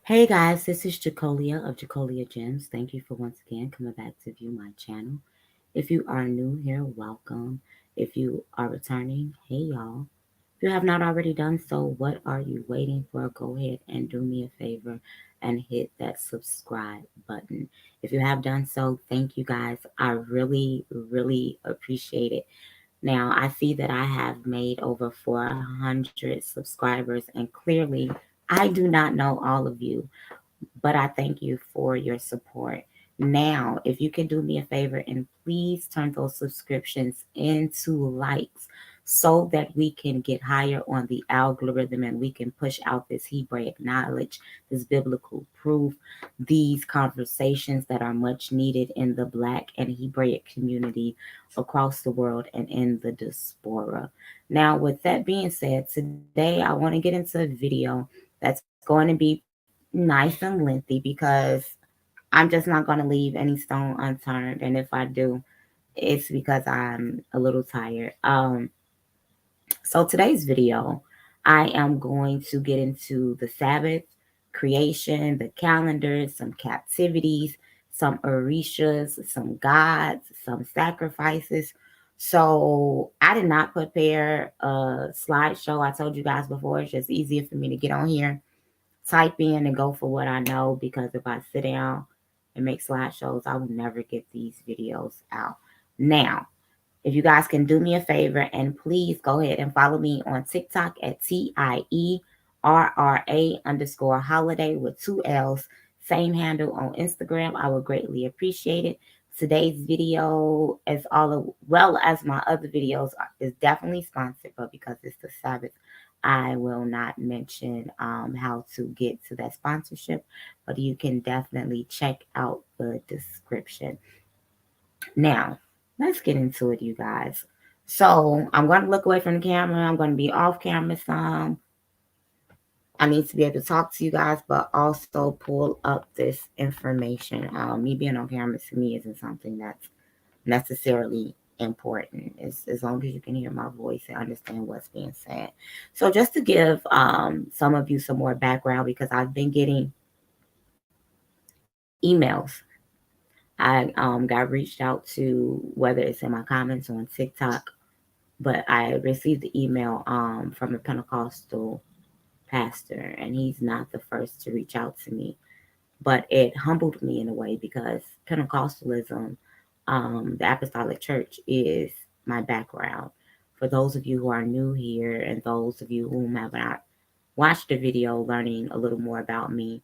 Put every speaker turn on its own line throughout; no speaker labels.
Hey guys, this is Jacolia of Jacolia Gems. Thank you for once again coming back to view my channel. If you are new here, welcome. If you are returning, hey y'all. If you have not already done so, what are you waiting for? Go ahead and do me a favor and hit that subscribe button. If you have done so, thank you guys. I really appreciate it. Now, I see that I have made over 400 subscribers, and clearly, I do not know all of you, but I thank you for your support. Now, if you can do me a favor and please turn those subscriptions into likes so that we can get higher on the algorithm and we can push out this Hebraic knowledge, this biblical proof, these conversations that are much needed in the Black and Hebraic community across the world and in the diaspora. Now, with that being said, today I want to get into a video that's going to be nice and lengthy because I'm just not going to leave any stone unturned. And if I do, it's because I'm a little tired. So today's video, I am going to get into the Sabbath, creation, the calendars, some captivities, some orishas, some gods, some sacrifices. So I did not prepare a slideshow. I told you guys before, it's just easier for me to get on here, type in and go for what I know, because if I sit down and make slideshows, I will never get these videos out. Now, if you guys can do me a favor and please go ahead and follow me on TikTok at TIERRA_holiday with 2 L's. Same handle on Instagram. I would greatly appreciate it. Today's video, as well as my other videos, is definitely sponsored, but because it's the Sabbath, I will not mention how to get to that sponsorship, but you can definitely check out the description. Now, let's get into it, you guys. So, I'm going to look away from the camera. I'm going to be off camera some. I need to be able to talk to you guys, but also pull up this information. Me being on camera to me isn't something that's necessarily important. As long as you can hear my voice and understand what's being said. So, just to give some of you some more background, because I've been getting emails. I got reached out to, whether it's in my comments on TikTok, but I received the email from a Pentecostal pastor, and he's not the first to reach out to me. But it humbled me in a way because Pentecostalism, the Apostolic Church, is my background. For those of you who are new here and those of you who have not watched the video learning a little more about me,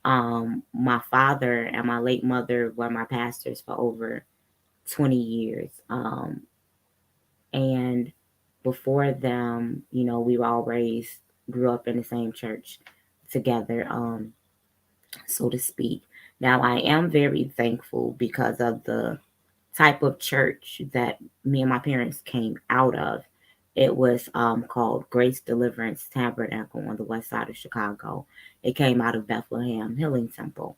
my father and my late mother were my pastors for over 20 years. And before them, we were all raised, grew up in the same church together, so to speak. Now, I am very thankful because of the type of church that me and my parents came out of. It was called Grace Deliverance Tabernacle on the west side of Chicago. It came out of Bethlehem Healing Temple.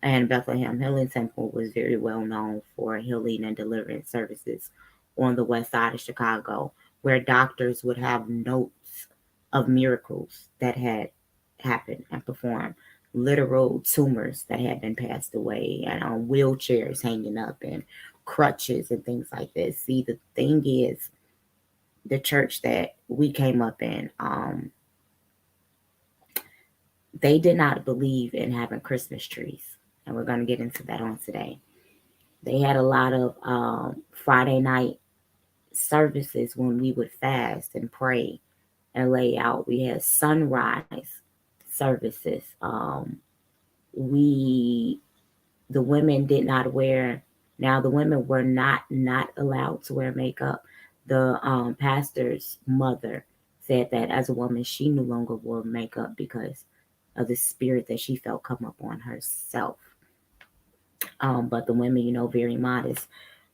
And Bethlehem Healing Temple was very well known for healing and deliverance services on the west side of Chicago, where doctors would have notes of miracles that had happened and performed, literal tumors that had been passed away, and on wheelchairs hanging up, and crutches and things like this. See, the thing is, the church that we came up in, they did not believe in having Christmas trees. And we're going to get into that on today. They had a lot of Friday night services when we would fast and pray and lay out. We had sunrise services. We The women did not wear. Now the women were not allowed to wear makeup. The pastor's mother said that as a woman she no longer wore makeup because of the spirit that she felt come up on herself. But the women, very modest.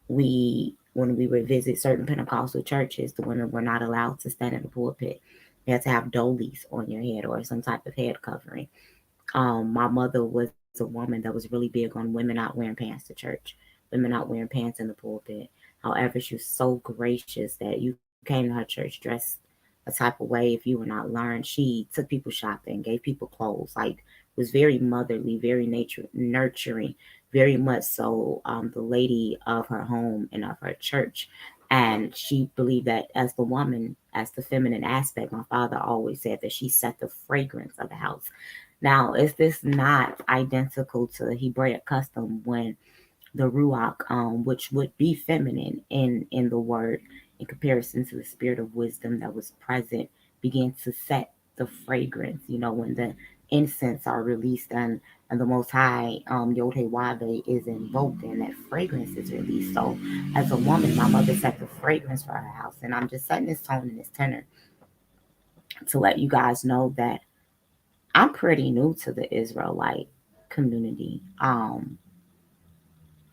When we would visit certain Pentecostal churches, the women were not allowed to stand in the pulpit. You had to have dolies on your head or some type of head covering. My mother was a woman that was really big on women not wearing pants to church, women not wearing pants in the pulpit. However, she was so gracious that you came to her church dressed a type of way if you were not learned. She took people shopping, gave people clothes, like was very motherly, very nurturing, very much so the lady of her home and of her church. And she believed that as the woman, as the feminine aspect, my father always said that she set the fragrance of the house. Now, is this not identical to the Hebraic custom when the ruach, which would be feminine in the word, in comparison to the spirit of wisdom that was present, began to set the fragrance? You know, when the incense are released and the Most High, Yod He Wabe, is invoked and that fragrance is released. So, as a woman, my mother set the fragrance for her house, and I'm just setting this tone and this tenor to let you guys know that I'm pretty new to the Israelite community. I'm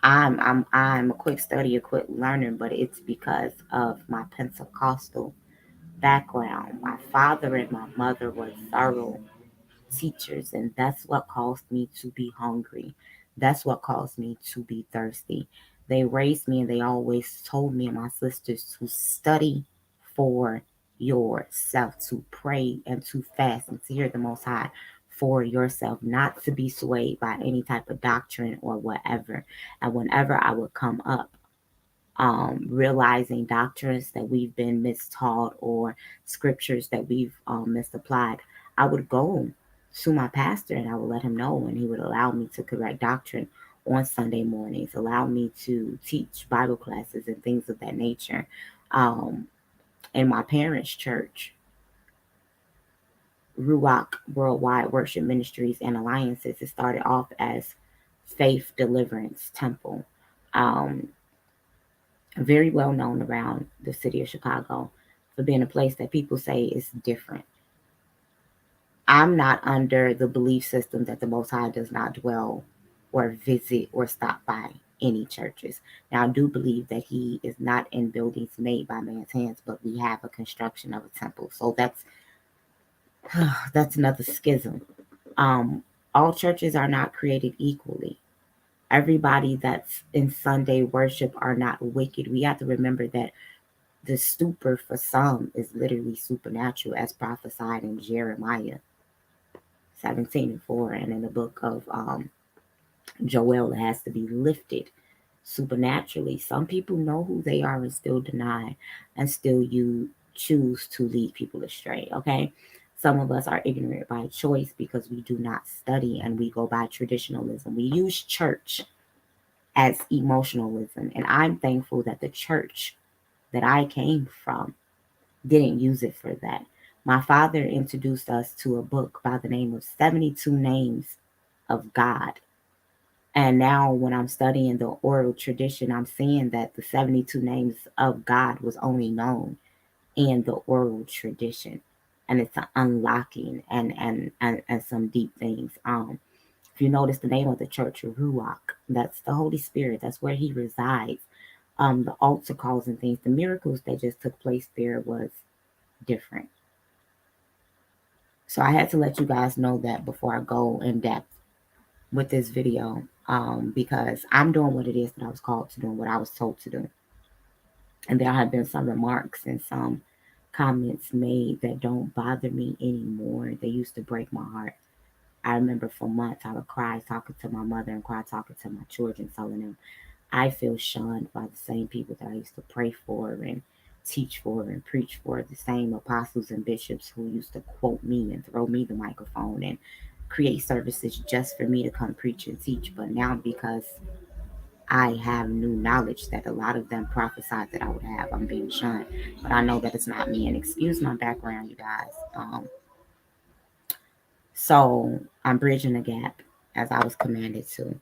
a quick study, a quick learner, but it's because of my Pentecostal background. My father and my mother were thorough teachers, and that's what caused me to be hungry. That's what caused me to be thirsty. They raised me and they always told me and my sisters to study for yourself, to pray and to fast and to hear the Most High for yourself, not to be swayed by any type of doctrine or whatever. And whenever I would come up, realizing doctrines that we've been mistaught or scriptures that we've misapplied, I would go to my pastor and I would let him know, and he would allow me to correct doctrine on Sunday mornings, allow me to teach Bible classes and things of that nature. Um, in my parents' church, Ruach Worldwide Worship Ministries and Alliances, it started off as Faith Deliverance Temple. Um, Very well known around the city of Chicago for being a place that people say is different. I'm not under the belief system that the Most High does not dwell or visit or stop by any churches. Now, I do believe that He is not in buildings made by man's hands, but we have a construction of a temple. So that's another schism. Um, all churches are not created equally. Everybody that's in Sunday worship are not wicked. We have to remember that the stupor for some is literally supernatural, as prophesied in Jeremiah 17:4, and in the book of Joel, it has to be lifted supernaturally. Some people know who they are and still deny, and still you choose to lead people astray. Okay, some of us are ignorant by choice because we do not study and we go by traditionalism. We use church as emotionalism, and I'm thankful that the church that I came from didn't use it for that. My father introduced us to a book by the name of 72 Names of God. And now, when I'm studying the oral tradition, I'm seeing that the 72 names of God was only known in the oral tradition. And it's an unlocking and some deep things. If you notice the name of the church, Ruach, that's the Holy Spirit, that's where He resides. The altar calls and things, the miracles that just took place there was different. So I had to let you guys know that before I go in depth with this video, because I'm doing what it is that I was called to do and what I was told to do. And there have been some remarks and some comments made that don't bother me anymore. They used to break my heart. I remember for months I would cry talking to my mother and cry talking to my children, telling them I feel shunned by the same people that I used to pray for and teach for and preach for, the same apostles and bishops who used to quote me and throw me the microphone and create services just for me to come preach and teach. But now, because I have new knowledge that a lot of them prophesied that I would have, I'm being shunned. But I know that it's not me. And excuse my background, you guys. So I'm bridging the gap as I was commanded to.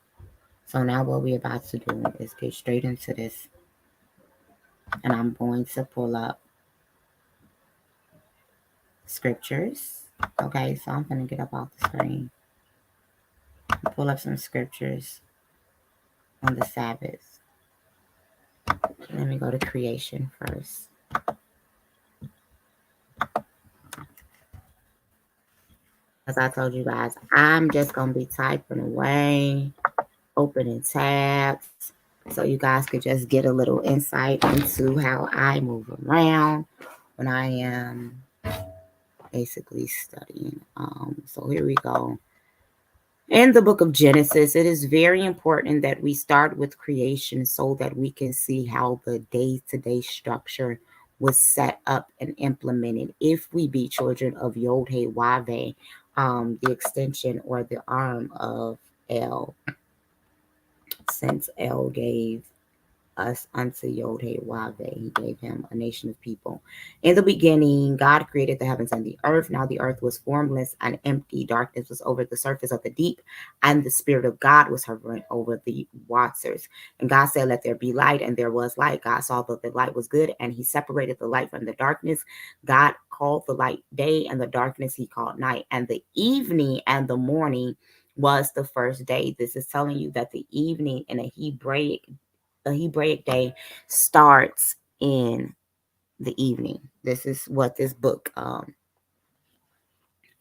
So now what we're about to do is get straight into this. And I'm going to pull up scriptures. Okay, so I'm going to get up off the screen. Pull up some scriptures on the Sabbath. Let me go to creation first. As I told you guys, I'm just going to be typing away, opening tabs, so you guys could just get a little insight into how I move around when I am basically studying. So here we go. In the book of Genesis, it is very important that we start with creation so that we can see how the day-to-day structure was set up and implemented. If we be children of Yod He Wave, the extension or the arm of El, since El gave us unto Yod He Wave. He gave him a nation of people. In the beginning, God created the heavens and the earth. Now the earth was formless and empty. Darkness was over the surface of the deep, and the Spirit of God was hovering over the waters. And God said, "Let there be light," and there was light. God saw that the light was good, and he separated the light from the darkness. God called the light day, and the darkness he called night. And the evening and the morning was the first day. This is telling you that the evening in a Hebraic day starts in the evening. This is what this book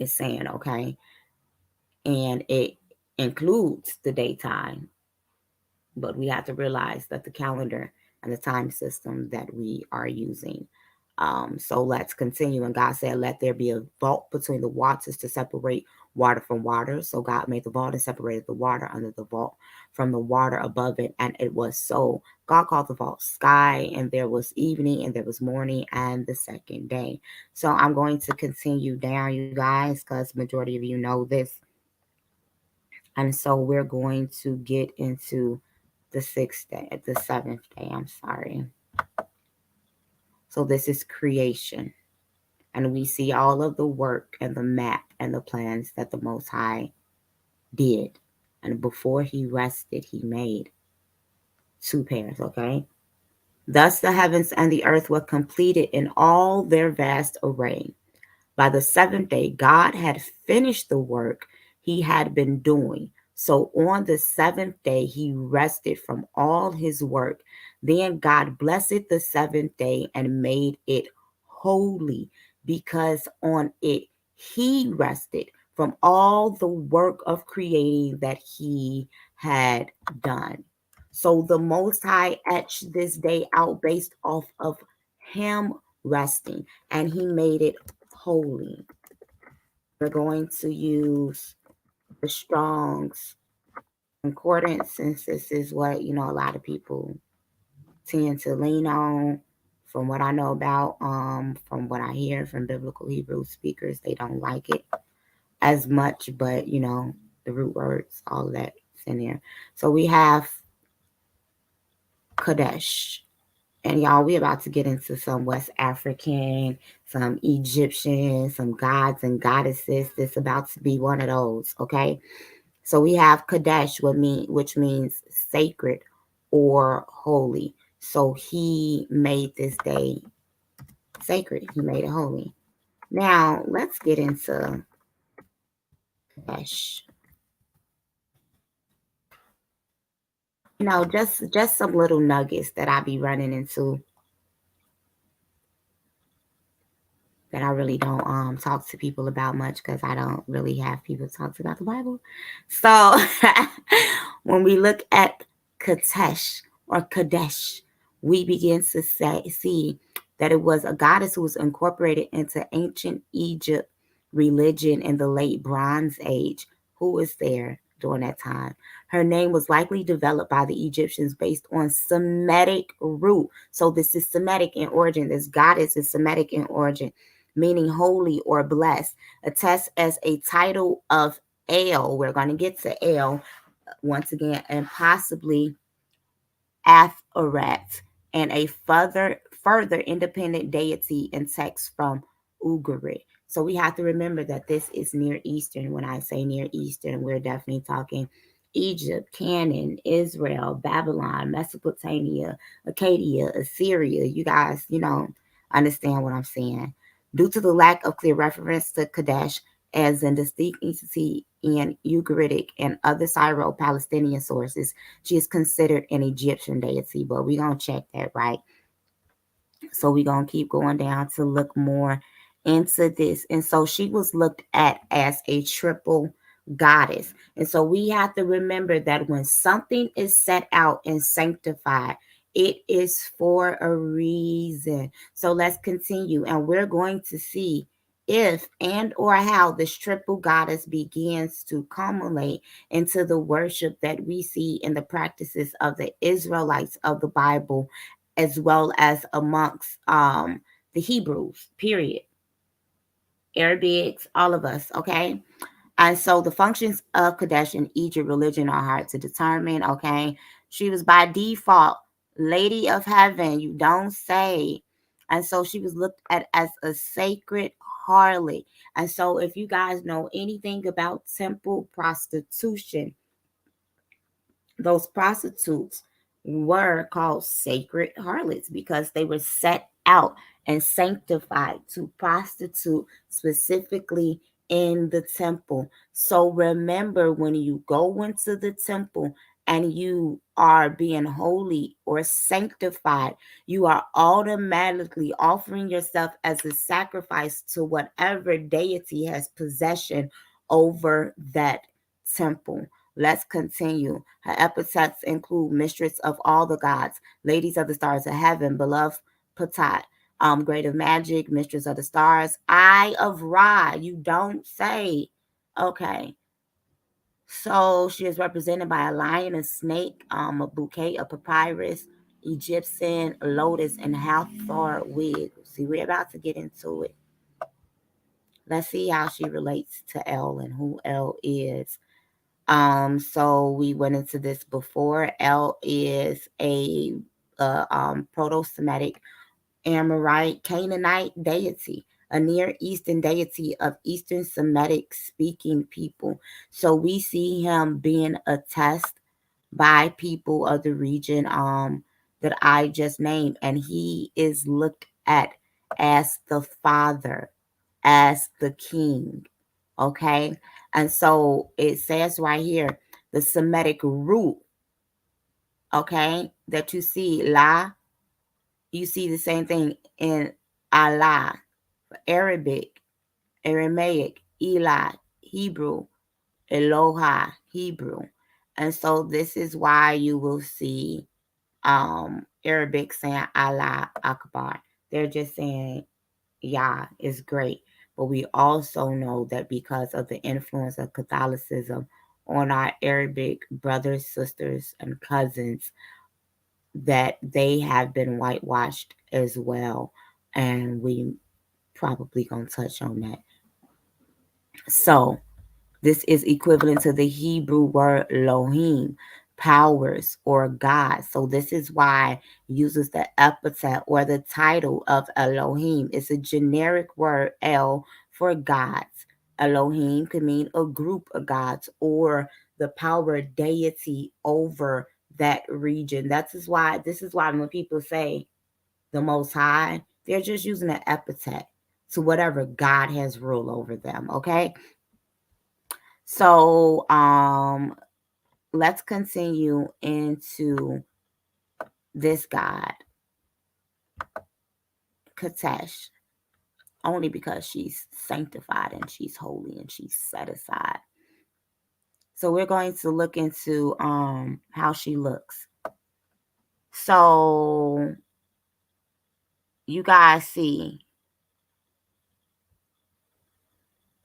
is saying, okay? And it includes the daytime, but we have to realize that the calendar and the time system that we are using. So let's continue. And God said, "Let there be a vault between the waters to separate water from water." So God made the vault and separated the water under the vault from the water above it. And it was so. God called the vault sky, and there was evening, and there was morning, and the second day. So I'm going to continue down, you guys, because majority of you know this. And so we're going to get into the seventh day. I'm sorry. So this is creation. And we see all of the work and the map and the plans that the Most High did. And before he rested, he made two pairs, okay? Thus the heavens and the earth were completed in all their vast array. By the seventh day, God had finished the work he had been doing. So on the seventh day, he rested from all his work. Then God blessed the seventh day and made it holy, because on it he rested from all the work of creating that he had done. So the Most High etched this day out based off of him resting, and he made it holy. We're going to use the Strong's Concordance, since this is what, a lot of people tend to lean on. From what I know about, from what I hear from biblical Hebrew speakers, they don't like it as much, but the root words, all of that's in there. So we have Quadesh. And y'all, we about to get into some West African, some Egyptian, some gods and goddesses. This about to be one of those, okay? So we have Quadesh, which means sacred or holy. So he made this day sacred. He made it holy. Now let's get into Quadesh. Just some little nuggets that I be running into that I really don't talk to people about much, because I don't really have people talk to about the Bible. So when we look at Katesh or Kadesh, we begin to see that it was a goddess who was incorporated into ancient Egypt religion in the late Bronze Age. Who was there during that time? Her name was likely developed by the Egyptians based on Semitic root. So this is Semitic in origin. This goddess is Semitic in origin, meaning holy or blessed, attests as a title of El. We're going to get to El once again, and possibly Asherah, and a further independent deity in text from Ugarit. So we have to remember that this is Near Eastern. When I say Near Eastern, we're definitely talking Egypt, Canaan, Israel, Babylon, Mesopotamia, Acadia, Assyria. You guys, understand what I'm saying. Due to the lack of clear reference to Kadesh as in distinct entity in Ugaritic and other Syro-Palestinian sources, she is considered an Egyptian deity, but we're going to check that, right? So we're going to keep going down to look more into this. And so she was looked at as a triple goddess. And so we have to remember that when something is set out and sanctified, it is for a reason. So let's continue. And we're going to see if and or how this triple goddess begins to culminate into the worship that we see in the practices of the Israelites of the Bible, as well as amongst the Hebrews, period. Arabics, all of us, okay? And so the functions of Quadesh in Egypt religion are hard to determine, okay? She was by default Lady of Heaven, you don't say. And so she was looked at as a sacred harlot. And so if you guys know anything about temple prostitution, those prostitutes were called sacred harlots because they were set out and sanctified to prostitute specifically in the temple. So remember, when you go into the temple and you are being holy or sanctified, you are automatically offering yourself as a sacrifice to whatever deity has possession over that temple. Let's continue. Her epithets include mistress of all the gods, ladies of the stars of heaven, beloved Patat, great of magic, mistress of the stars, eye of Ra. You don't say. Okay. So she is represented by a lion, a snake, a bouquet of papyrus, Egyptian lotus, and Hathor wig. See, we're about to get into it. Let's see how she relates to El and who El is. So we went into this before. El is a proto-Semitic Amorite Canaanite deity, a Near Eastern deity of Eastern Semitic speaking people. So we see him being attested by people of the region that I just named, and he is looked at as the father, as the king. Okay. And so it says right here, the Semitic root, okay, that you see, La, you see the same thing in Allah, Arabic, Aramaic, Eli, Hebrew, Eloha, Hebrew. And so this is why you will see Arabic saying Allah Akbar. They're just saying Yah is great. But we also know that because of the influence of Catholicism on our Arabic brothers, sisters, and cousins, that they have been whitewashed as well. And we probably gonna touch on that. So this is equivalent to the Hebrew word Elohim, powers or God. So this is why it uses the epithet or the title of Elohim. It's a generic word, El, for gods. Elohim could mean a group of gods or the power deity over that region. This is why when people say the Most High, they're just using an epithet to whatever God has rule over them. Okay. So let's continue into this God, Katesh, only because she's sanctified and she's holy and she's set aside. So we're going to look into how she looks. So you guys see,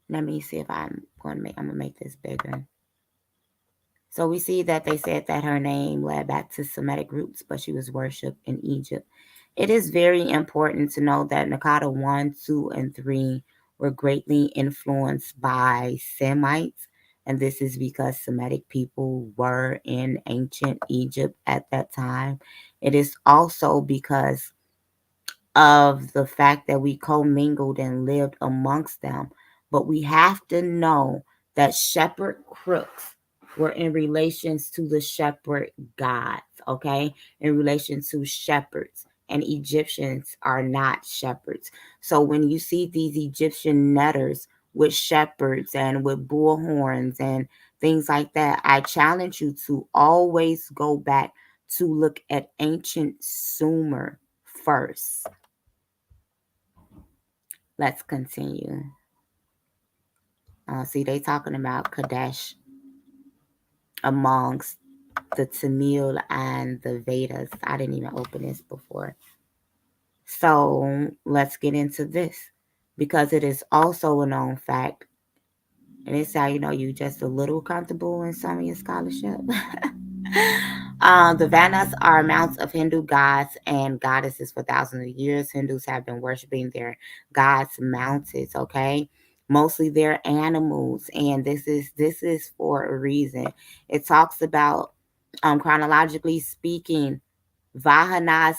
let me see if I'm gonna make this bigger. So we see that they said that her name led back to Semitic roots, but she was worshipped in Egypt. It is very important to know that Nakada 1, 2, and 3 were greatly influenced by Semites, and this is because Semitic people were in ancient Egypt at that time. It is also because of the fact that we commingled and lived amongst them. But we have to know that shepherd crooks were in relations to the shepherd gods, okay? In relation to shepherds. And Egyptians are not shepherds. So when you see these Egyptian netters with shepherds and with bull horns and things like that, I challenge you to always go back to look at ancient Sumer first. Let's continue. See, they talking about Kadesh amongst the Tamil and the Vedas. I didn't even open this before. So let's get into this. because it is also a known fact, and it's how you know you just a little comfortable in some of your scholarship. The Vanas are amounts of Hindu gods and goddesses for thousands of years. Hindus have been worshiping their gods' mountains, okay? Mostly they're animals, and this is for a reason. It talks about, chronologically speaking, Vahanas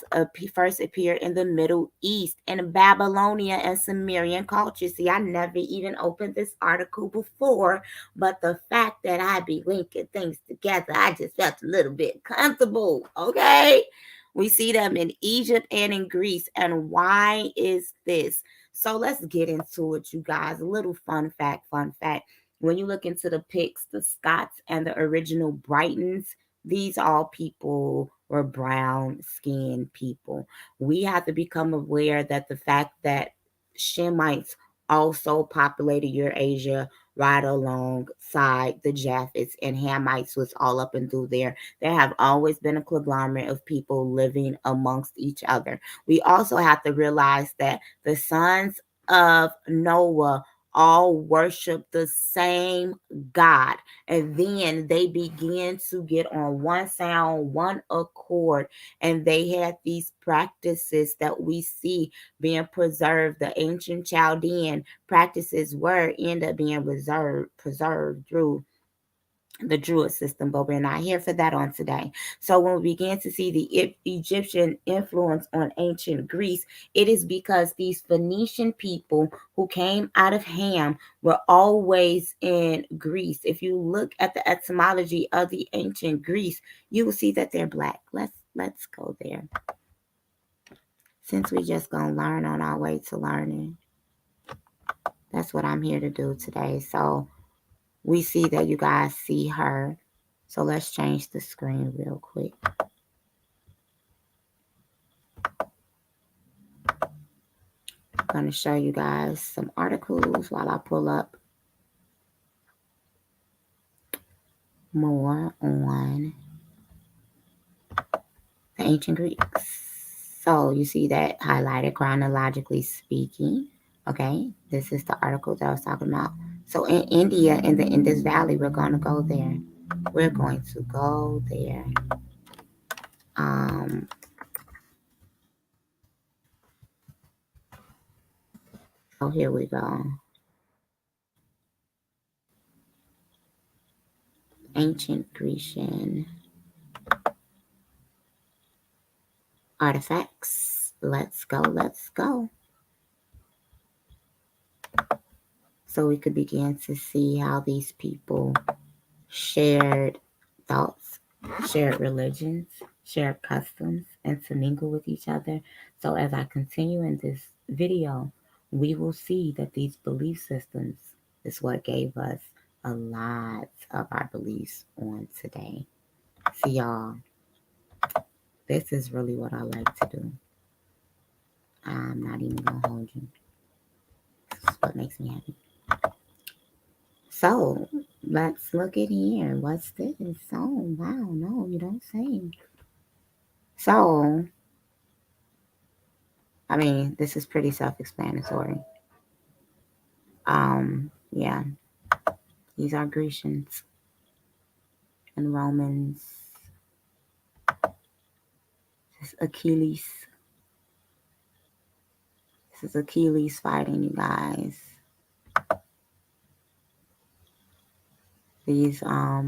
first appeared in the Middle East, in Babylonia and Sumerian culture. See, I never even opened this article before, but the fact that I be linking things together, I just felt a little bit comfortable. Okay. We see them in Egypt and in Greece. And why is this? So let's get into it, you guys. A little fun fact, fun fact. When you look into the Picts, the Scots, and the original Britons, these all people were brown skinned people. We have to become aware that the fact that Shemites also populated Eurasia right alongside the Japhets, and Hamites was all up and through there. There have always been a conglomerate of people living amongst each other. We also have to realize that the sons of Noah all worship the same God, and then they begin to get on one sound, one accord, and they had these practices that we see being preserved. The ancient Chaldean practices were end up being preserved through the Druid system, but we're not here for that on today. So when we begin to see the Egyptian influence on ancient Greece, it is because these Phoenician people who came out of Ham were always in Greece. If you look at the etymology of the ancient Greece, you will see that they're black. Let's go there. Since we just gonna learn on our way to learning, that's what I'm here to do today. So we see that you guys see her. So let's change the screen real quick. I'm going to show you guys some articles while I pull up more on the ancient Greeks. So you see that highlighted chronologically speaking. Okay, this is the article that I was talking about. So in India, in the Indus Valley, we're going to go there. We're going to go there. So here we go. Ancient Grecian artifacts. Let's go, let's go. So we could begin to see how these people shared thoughts, shared religions, shared customs, and to mingle with each other. So as I continue in this video, we will see that these belief systems is what gave us a lot of our beliefs on today. See y'all, this is really what I like to do. I'm not even gonna hold you. This is what makes me happy. So let's look at here. What's this? Oh, wow. No, you don't say. So, I mean, this is pretty self-explanatory. Yeah, these are Grecians and Romans. This is Achilles. This is Achilles fighting, you guys. These are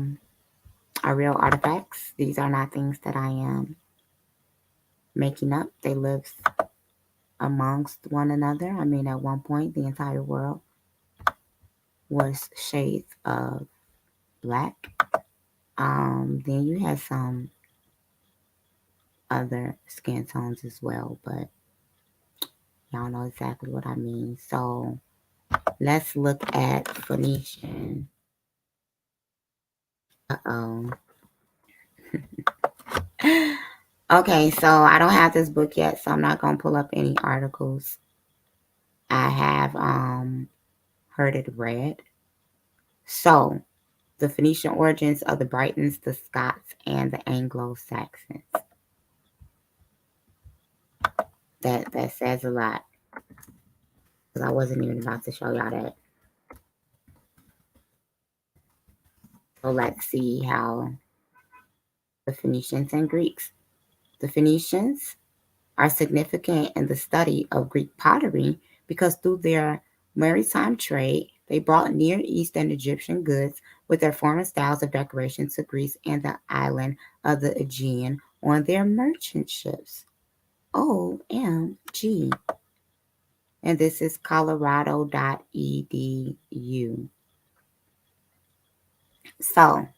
real artifacts. These are not things that I am making up. They live amongst one another. I mean, at one point, the entire world was shades of black. Then you had some other skin tones as well, but y'all know exactly what I mean. So let's look at Phoenician. Uh-oh. Okay, so I don't have this book yet, so I'm not gonna pull up any articles. I have heard it read. So the Phoenician origins of the Britons, the Scots, and the Anglo-Saxons. That says a lot. because I wasn't even about to show y'all that. So let's see how the Phoenicians and Greeks. The Phoenicians are significant in the study of Greek pottery because through their maritime trade, they brought Near East and Egyptian goods with their foreign styles of decoration to Greece and the island of the Aegean on their merchant ships. OMG. And this is colorado.edu. So,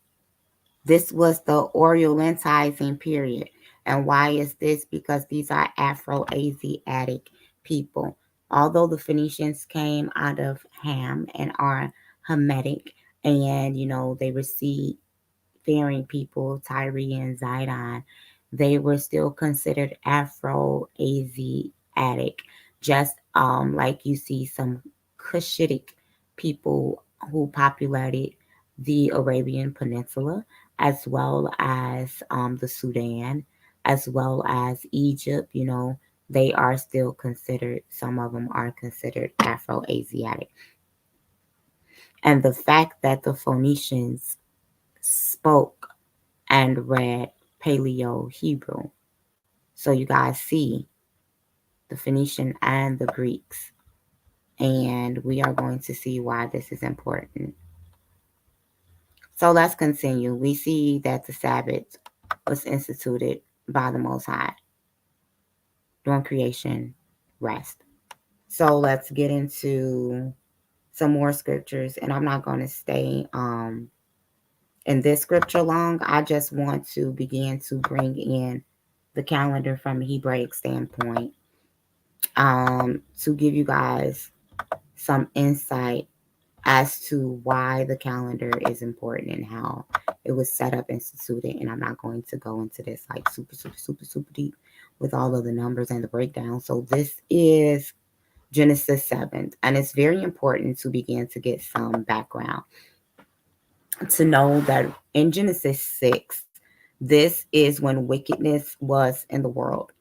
this was the Orientalizing period. And why is this? Because these are Afro-Asiatic people. Although the Phoenicians came out of Ham and are Hamitic, and they were seafaring people, Tyre and Zidon, they were still considered Afro-Asiatic, just like you see some Cushitic people who populated the Arabian Peninsula, as well as the Sudan, as well as Egypt. They are still considered, some of them are considered Afro-Asiatic. And the fact that the Phoenicians spoke and read Paleo Hebrew. So you guys see the Phoenician and the Greeks. And we are going to see why this is important. So let's continue. We see that the Sabbath was instituted by the Most High during creation, rest. So let's get into some more scriptures. And I'm not going to stay in this scripture long. I just want to begin to bring in the calendar from a Hebraic standpoint, to give you guys some insight as to why the calendar is important and how it was set up, instituted. And I'm not going to go into this like super deep with all of the numbers and the breakdown. So this is Genesis 7th, and it's very important to begin to get some background to know that in Genesis 6, this is when wickedness was in the world.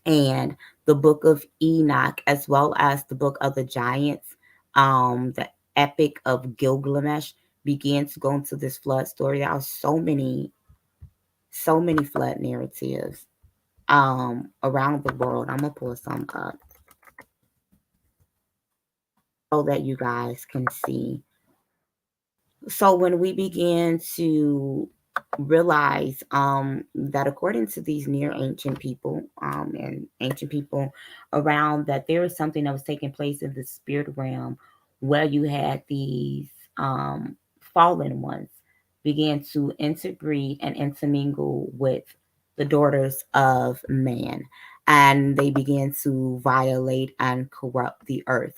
And the book of Enoch, as well as the book of the giants, the epic of Gilgamesh, began to go into this flood story. There are so many flood narratives around the world. I'm gonna pull some up so that you guys can see. So when we begin to realize that according to these near ancient people, and ancient people around, that there is something that was taking place in the spirit realm, where you had these um, fallen ones begin to interbreed and intermingle with the daughters of man, and they began to violate and corrupt the earth.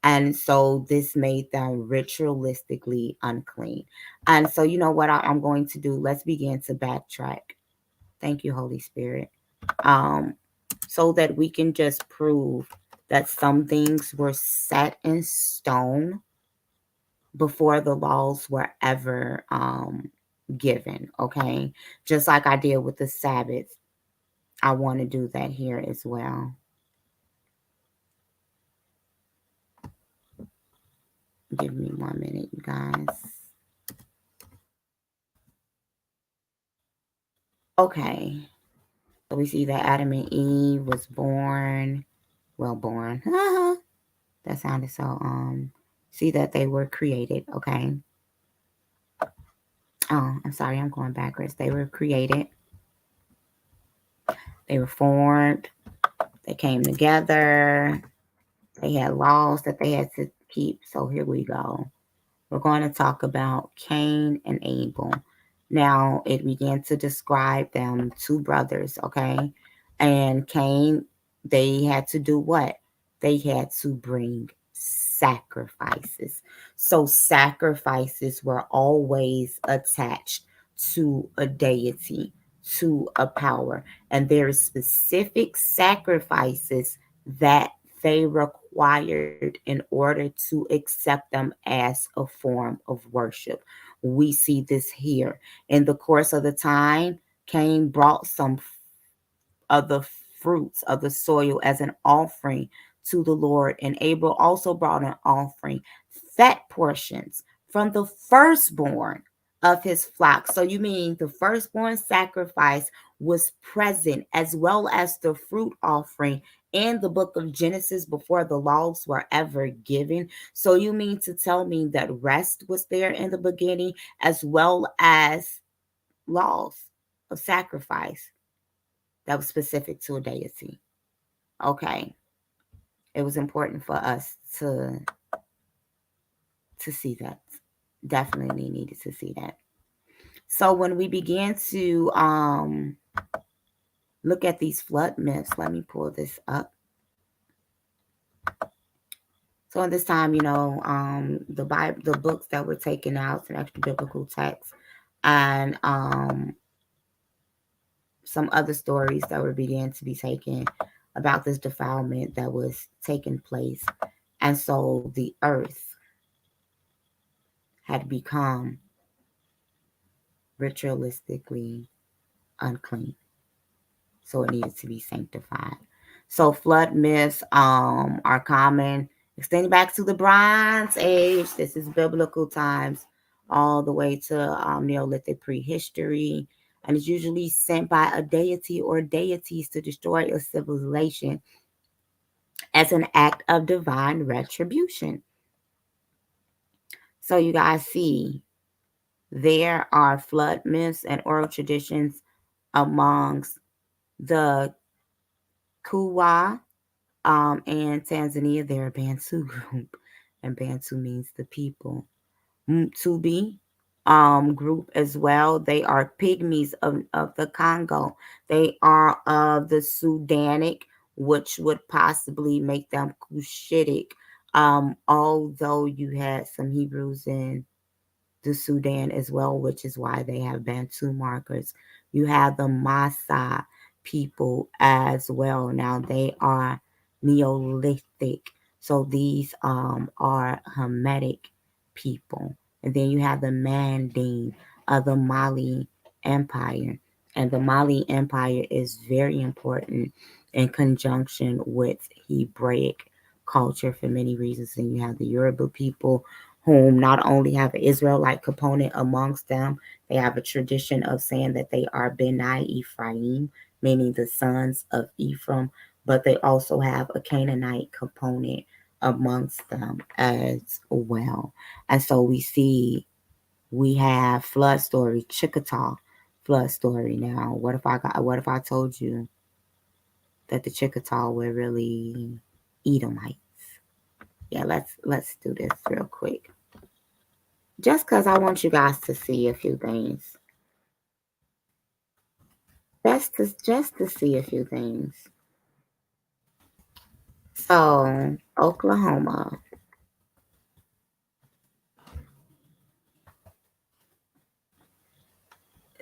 And so this made them ritualistically unclean. And so, you know what I'm going to do? Let's begin to backtrack. Thank you, Holy Spirit. Um, so that we can just prove that some things were set in stone before the laws were ever given. Okay. Just like I did with the Sabbath, I want to do that here as well. Give me 1 minute, you guys. Okay. So we see that Adam and Eve was born, well born. That sounded so see that they were created, okay? Oh, I'm sorry, I'm going backwards. They were created. They were formed. They came together. They had laws that they had to keep. So here we go. We're going to talk about Cain and Abel. Now, it began to describe them, two brothers, okay? And Cain, they had to do what? They had to bring sacrifices. So, sacrifices were always attached to a deity, to a power. And there are specific sacrifices that they required in order to accept them as a form of worship. We see this here. In the course of the time, Cain brought some of the fruits of the soil as an offering to the Lord. And Abel also brought an offering, fat portions from the firstborn of his flock. So you mean the firstborn sacrifice was present, as well as the fruit offering in the book of Genesis before the laws were ever given. So you mean to tell me that rest was there in the beginning, as well as laws of sacrifice that was specific to a deity? Okay. It was important for us to see that. Definitely needed to see that. So when we began to look at these flood myths, let me pull this up. So in this time, the Bible, the books that were taken out, some extra biblical texts, and some other stories that were began to be taken about this defilement that was taking place. And so the earth had become ritualistically unclean. So it needed to be sanctified. So flood myths are common, extending back to the Bronze Age. This is biblical times, all the way to Neolithic prehistory. And it's usually sent by a deity or deities to destroy a civilization as an act of divine retribution. So you guys see, there are flood myths and oral traditions amongst the Kuwa and Tanzania. They're a Bantu group, and Bantu means the people. Mtubi group as well. They are pygmies of the Congo. They are of the Sudanic, which would possibly make them Cushitic. Although you had some Hebrews in the Sudan as well, which is why they have Bantu markers. You have the Maasai people as well. Now they are Neolithic, so these are Hamitic people. And then you have the Manding of the Mali Empire. And the Mali Empire is very important in conjunction with Hebraic culture for many reasons. And you have the Yoruba people, whom not only have an Israelite component amongst them, they have a tradition of saying that they are Benai Ephraim, meaning the sons of Ephraim, but they also have a Canaanite component amongst them as well. And so we have flood story, Chickasaw flood story. Now, what if I told you that the Chickasaw were really Edomites? Yeah, let's do this real quick. Just because I want you guys to see a few things. Just to see a few things. So, Oklahoma.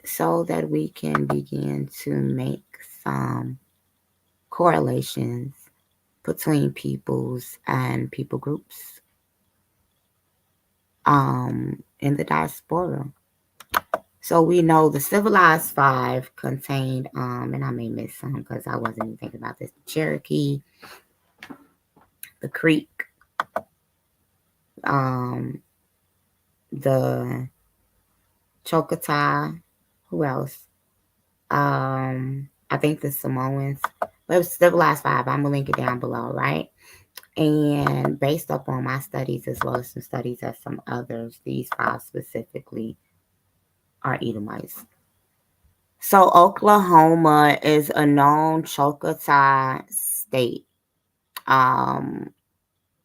So that we can begin to make some correlations between peoples and people groups in the diaspora. So we know the civilized five contained, and I may miss some because I wasn't even thinking about this, the Cherokee, the Creek, the Choctaw, who else? I think the Samoans. But it was civilized five. I'm gonna link it down below, right? And based upon my studies as well as some studies of some others, these five specifically are Edomites. So Oklahoma is a known Choctaw state. Um,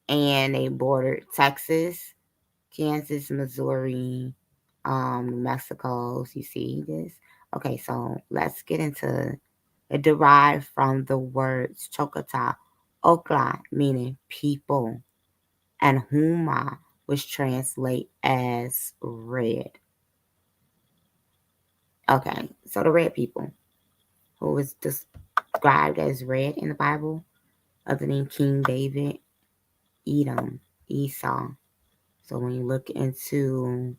and they bordered Texas, Kansas, Missouri, New Mexico. So you see this? Okay, so let's get into it. Derived from the words Choctaw, Okla, meaning people, and Huma, which translate as red. Okay, so the red people, who was described as red in the Bible, other than King David, Edom, Esau. So when you look into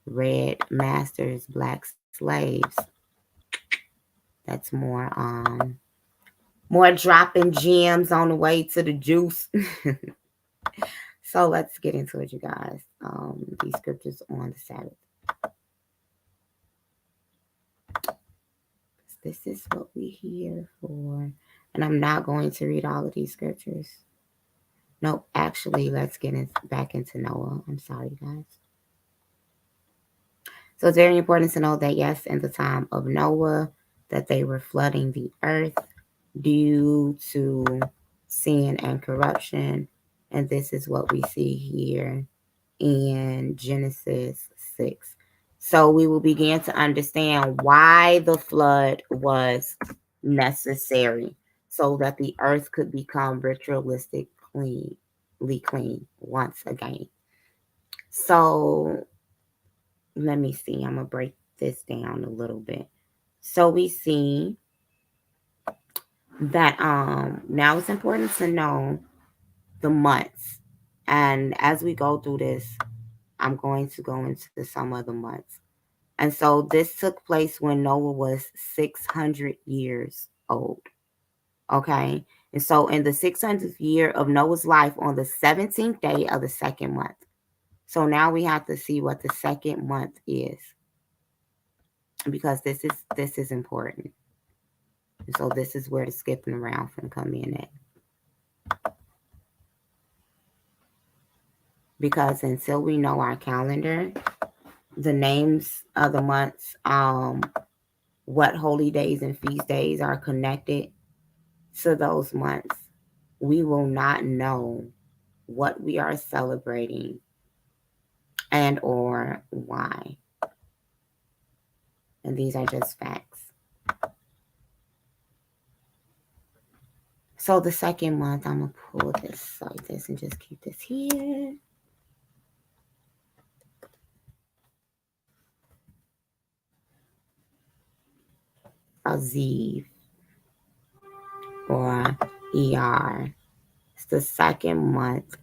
red masters, black slaves, that's more More dropping gems on the way to the juice. So let's get into it, you guys. These scriptures on the Sabbath. This is what we're here for. And I'm not going to read all of these scriptures. Nope, actually, let's get back into Noah. I'm sorry, guys. So it's very important to know that, yes, in the time of Noah, that they were flooding the earth due to sin and corruption. And this is what we see here in Genesis 6. So we will begin to understand why the flood was necessary so that the earth could become ritualistic clean once again. So let me see. I'm going to break this down a little bit. So we see that now it's important to know the months. And as we go through this, I'm going to go into some of the months. And so this took place when Noah was 600 years old. Okay. And so in the 600th year of Noah's life, on the 17th day of the second month. So now we have to see what the second month is, because this is important. And so this is where the skipping around can come in at. Because until we know our calendar, the names of the months, what holy days and feast days are connected to those months, we will not know what we are celebrating and or why. And these are just facts. So the second month, I'm going to pull this like this and just keep this here. Aziv or ER. It's the second month,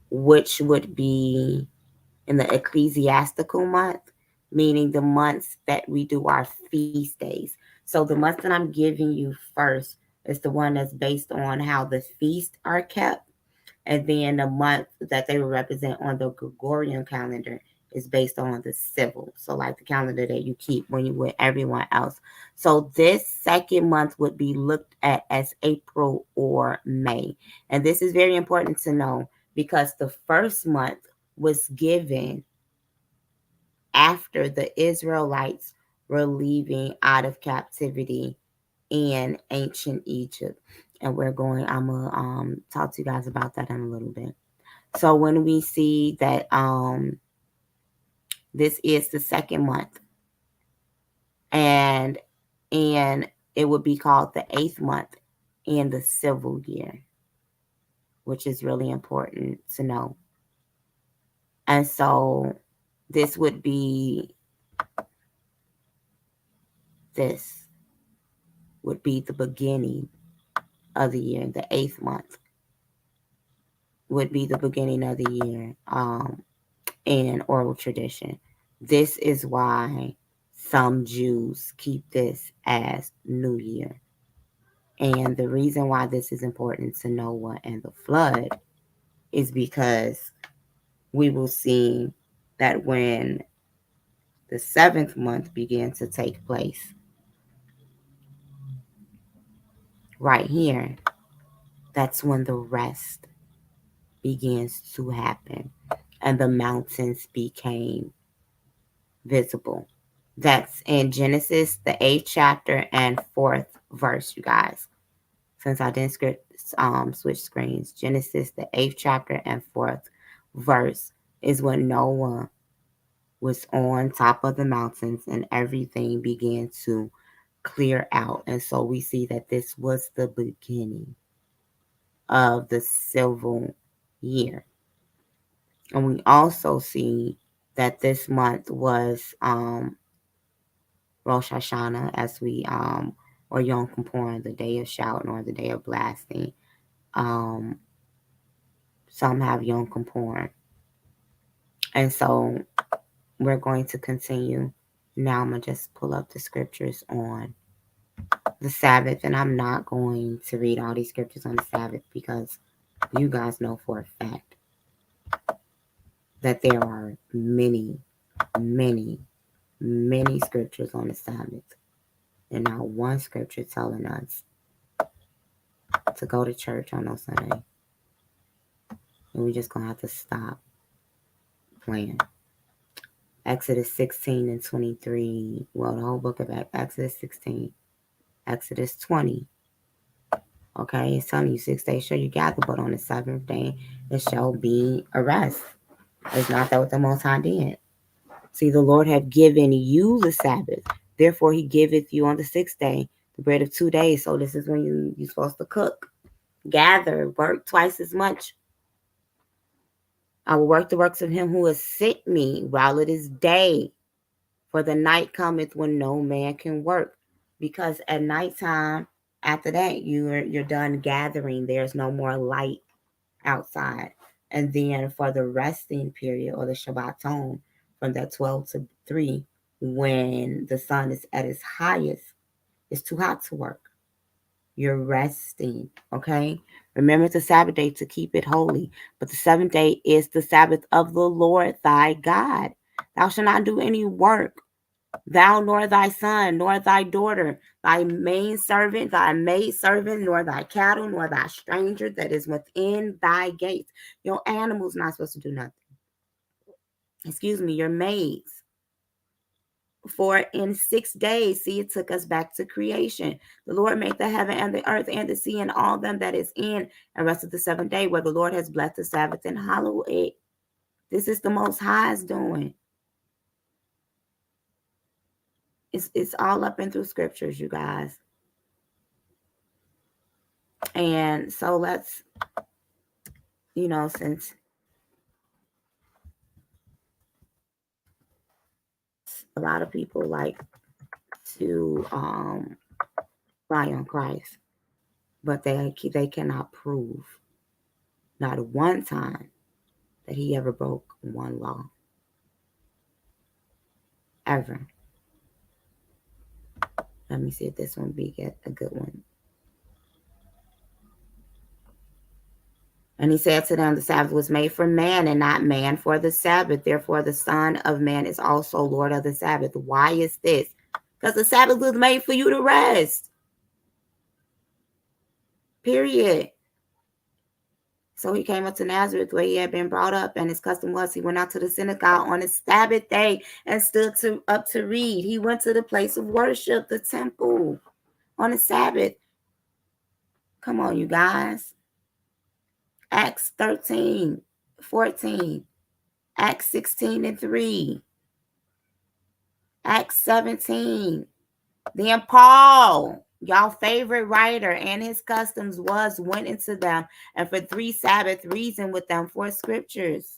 which would be in the ecclesiastical month, meaning the months that we do our feast days. So the month that I'm giving you first is the one that's based on how the feasts are kept. And then the month that they will represent on the Gregorian calendar is based on the civil. So like the calendar that you keep when you with everyone else. So this second month would be looked at as April or May. And this is very important to know because the first month was given after the Israelites were leaving out of captivity in ancient Egypt. And I'm going to talk to you guys about that in a little bit. So when we see that this is the second month, and it would be called the 8th month in the civil year, which is really important to know. And so this would be the beginning of the year. The 8th month would be the beginning of the year in oral tradition. This is why some Jews keep this as New Year. And the reason why this is important to Noah and the flood is because we will see that when the 7th month began to take place, right here, that's when the rest begins to happen and the mountains became visible. That's in Genesis, the 8th chapter and 4th verse, you guys. Since I didn't switch screens, Genesis, the 8th chapter and 4th verse is when Noah was on top of the mountains and everything began to clear out. And so we see that this was the beginning of the civil year. And we also see that this month was Rosh Hashanah, as we or Yom Kippur, the day of shouting or the day of blasting. Some have Yom Kippur. And so we're going to continue. Now I'm going to just pull up the scriptures on the Sabbath, and I'm not going to read all these scriptures on the Sabbath because you guys know for a fact that there are many, many, many scriptures on the Sabbath, and not one scripture telling us to go to church on no Sunday. And we're just going to have to stop playing. Exodus 16 and 23. Well, the whole book of Exodus 16. Exodus 20. Okay, it's telling you 6 days shall you gather, but on the 7th day it shall be a rest. It's not that what the Most High did. See, the Lord have given you the Sabbath. Therefore, he giveth you on the 6th day the bread of 2 days. So this is when you're supposed to cook, gather, work twice as much. I will work the works of him who has sent me while it is day. For the night cometh when no man can work. Because at nighttime, after that, you're done gathering. There's no more light outside. And then for the resting period or the Shabbaton, from that 12 to 3, when the sun is at its highest, it's too hot to work. You're resting, okay? Remember the Sabbath day to keep it holy. But the 7th day is the Sabbath of the Lord thy God. Thou shalt not do any work, thou nor thy son, nor thy daughter, thy maidservant, nor thy cattle, nor thy stranger that is within thy gates. Your animal's not supposed to do nothing. Excuse me, your maids. For in 6 days, see, it took us back to creation. The Lord made the heaven and the earth and the sea and all them that is in, and rested the 7th day, where the Lord has blessed the Sabbath and hallowed it. This is the Most High's doing. It's all up and through scriptures, you guys. And so let's, since a lot of people like to rely on Christ, but they cannot prove not one time that he ever broke one law. Ever. Let me see if this one be a good one. And he said to them, the Sabbath was made for man and not man for the Sabbath. Therefore, the Son of Man is also Lord of the Sabbath. Why is this? Because the Sabbath was made for you to rest. Period. So he came up to Nazareth where he had been brought up, and his custom was he went out to the synagogue on the Sabbath day and stood up to read. He went to the place of worship, the temple, on the Sabbath. Come on, you guys. Acts 13, 14. Acts 16 and 3. Acts 17. Then Paul, y'all favorite writer, and his customs went into them, and for 3 Sabbaths reasoned with them for scriptures.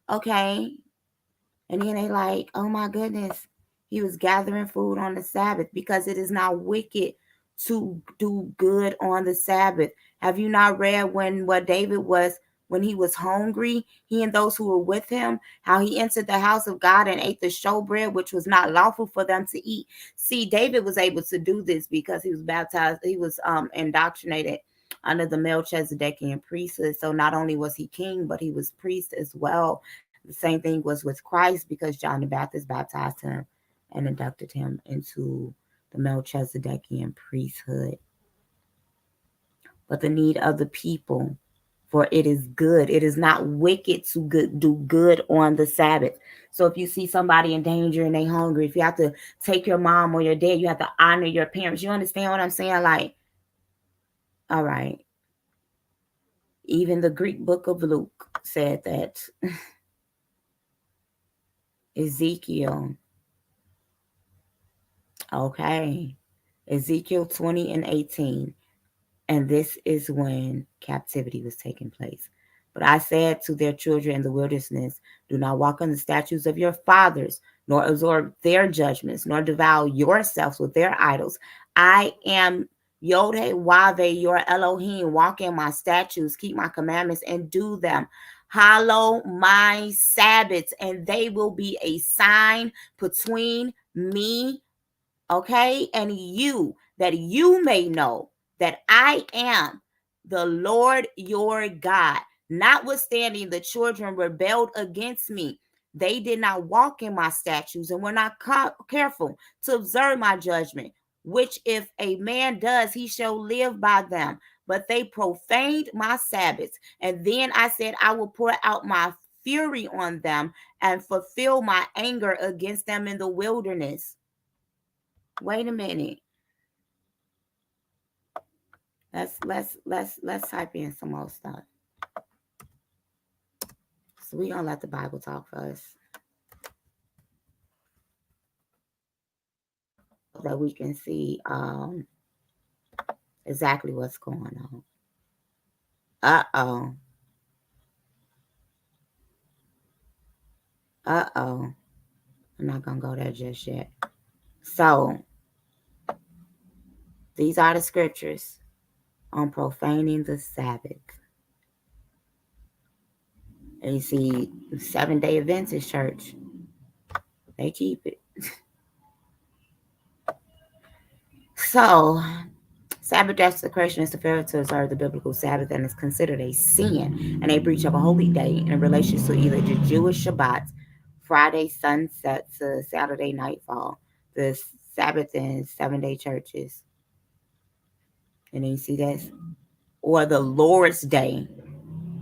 Okay. And then they like, oh my goodness, he was gathering food on the Sabbath, because it is not wicked to do good on the Sabbath. Have you not read what David was when he was hungry, he and those who were with him, how he entered the house of God and ate the showbread, which was not lawful for them to eat? See, David was able to do this because he was baptized. He was indoctrinated under the Melchizedekian priesthood. So not only was he king, but he was priest as well. The same thing was with Christ, because John the Baptist baptized him and inducted him into the Melchizedekian priesthood. But the need of the people, for it is good. It is not wicked to do good on the Sabbath. So if you see somebody in danger and they hungry, if you have to take your mom or your dad, you have to honor your parents. You understand what I'm saying? Like, all right. Even the Greek book of Luke said that. Ezekiel. Okay. Ezekiel 20 and 18. And this is when captivity was taking place. But I said to their children in the wilderness, do not walk on the statutes of your fathers, nor absorb their judgments, nor devour yourselves with their idols. I am Yod-Heh-Wah-Veh, your Elohim. Walk in my statutes, keep my commandments, and do them. Hallow my Sabbaths, and they will be a sign between me, okay, and you, that you may know that I am the Lord your God. Notwithstanding, the children rebelled against me. They did not walk in my statutes and were not careful to observe my judgment, which if a man does, he shall live by them. But they profaned my Sabbaths. And then I said, I will pour out my fury on them and fulfill my anger against them in the wilderness. Wait a minute. Let's type in some more stuff. So we're gonna let the Bible talk for us. So that we can see exactly what's going on. Uh-oh. I'm not gonna go there just yet. So these are the scriptures on profaning the Sabbath. And you see, 7-day Adventist church, they keep it. So, Sabbath desecration is the failure to observe the biblical Sabbath and is considered a sin and a breach of a holy day in relation to either the Jewish Shabbat, Friday sunset to Saturday nightfall, the Sabbath in 7-day churches. And then you see this? Or the Lord's Day,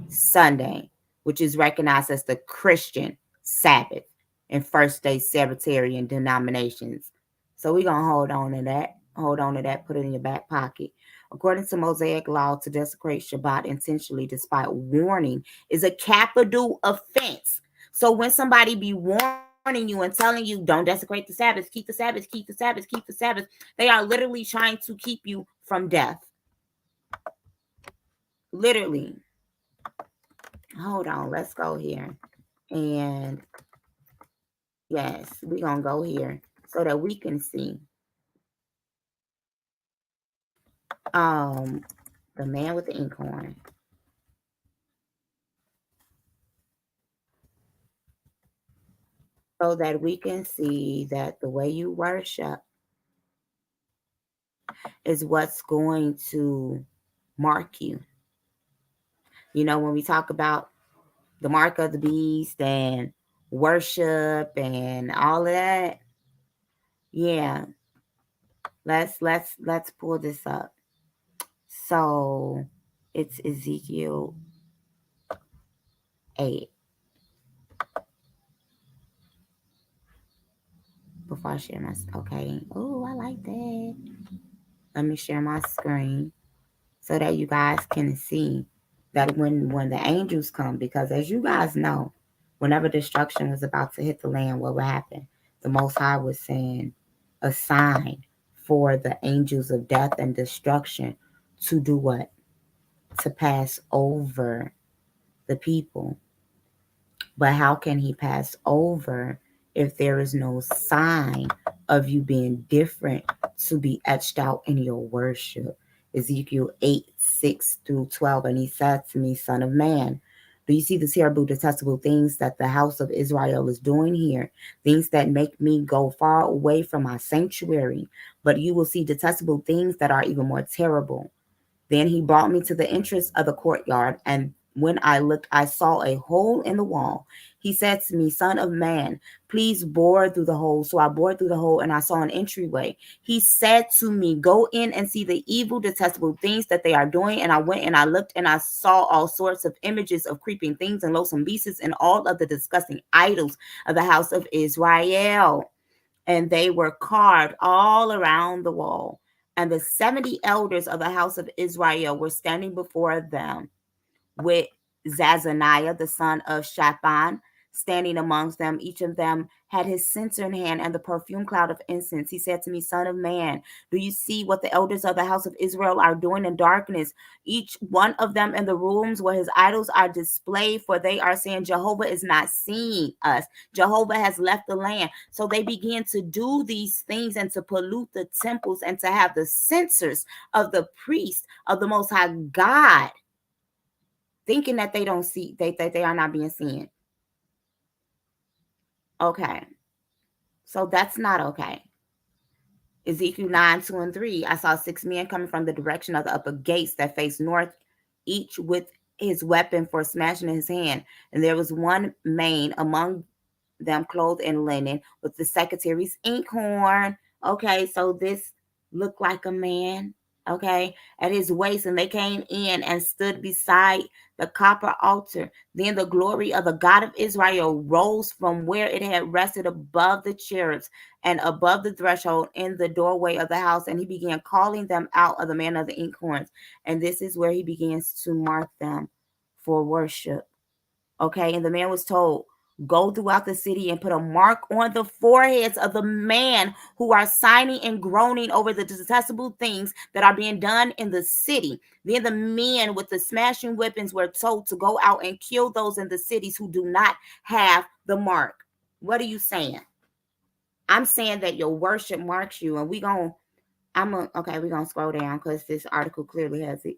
Sunday, which is recognized as the Christian Sabbath in first-day Sabbatarian denominations. So we're going to hold on to that, put it in your back pocket. According to Mosaic law, to desecrate Shabbat intentionally despite warning is a capital offense. So when somebody be warning you and telling you, don't desecrate the Sabbath, keep the Sabbath, keep the Sabbath, keep the Sabbath, they are literally trying to keep you from death. Literally. Hold on, let's go here. And yes, we're going to go here so that we can see. The man with the inkhorn. So that we can see that the way you worship is what's going to mark you. You know, when we talk about the mark of the beast and worship and all of that, yeah. Let's pull this up. So it's Ezekiel 8. Before I share my, okay. Oh, I like that. Let me share my screen so that you guys can see that when the angels come, because as you guys know, whenever destruction was about to hit the land, what would happen? The Most High was saying a sign for the angels of death and destruction to do what? To pass over the people. But how can he pass over if there is no sign of you being different to be etched out in your worship? Ezekiel 8:6-12. And he said to me, Son of man, do you see the terrible, detestable things that the house of Israel is doing here? Things that make me go far away from my sanctuary. But you will see detestable things that are even more terrible. Then he brought me to the entrance of the courtyard, and when I looked, I saw a hole in the wall. He said to me, Son of man, please bore through the hole. So I bored through the hole, and I saw an entryway. He said to me, go in and see the evil, detestable things that they are doing. And I went and I looked, and I saw all sorts of images of creeping things and loathsome beasts and all of the disgusting idols of the house of Israel. And they were carved all around the wall. And the 70 elders of the house of Israel were standing before them, with Zazaniah, the son of Shaphan, standing amongst them. Each of them had his censer in hand and the perfume cloud of incense. He said to me, Son of man, do you see what the elders of the house of Israel are doing in darkness? Each one of them in the rooms where his idols are displayed, for they are saying, Jehovah is not seeing us. Jehovah has left the land. So they began to do these things and to pollute the temples and to have the censers of the priests of the Most High God, thinking that they don't see, they are not being seen. Okay. So that's not okay. Ezekiel 9, 2 and 3. I saw 6 men coming from the direction of the upper gates that faced north, each with his weapon for smashing in his hand. And there was one man among them clothed in linen with the secretary's inkhorn. Okay, so this looked like a man, okay, at his waist, and they came in and stood beside the copper altar. Then the glory of the God of Israel rose from where it had rested above the cherubs and above the threshold in the doorway of the house, and he began calling them out of the man of the inkhorns. And this is where he begins to mark them for worship. Okay, and the man was told, go throughout the city and put a mark on the foreheads of the man who are signing and groaning over the detestable things that are being done in the city. Then the men with the smashing weapons were told to go out and kill those in the cities who do not have the mark. What are you saying? I'm saying that your worship marks you, and we're gonna scroll down because this article clearly has it.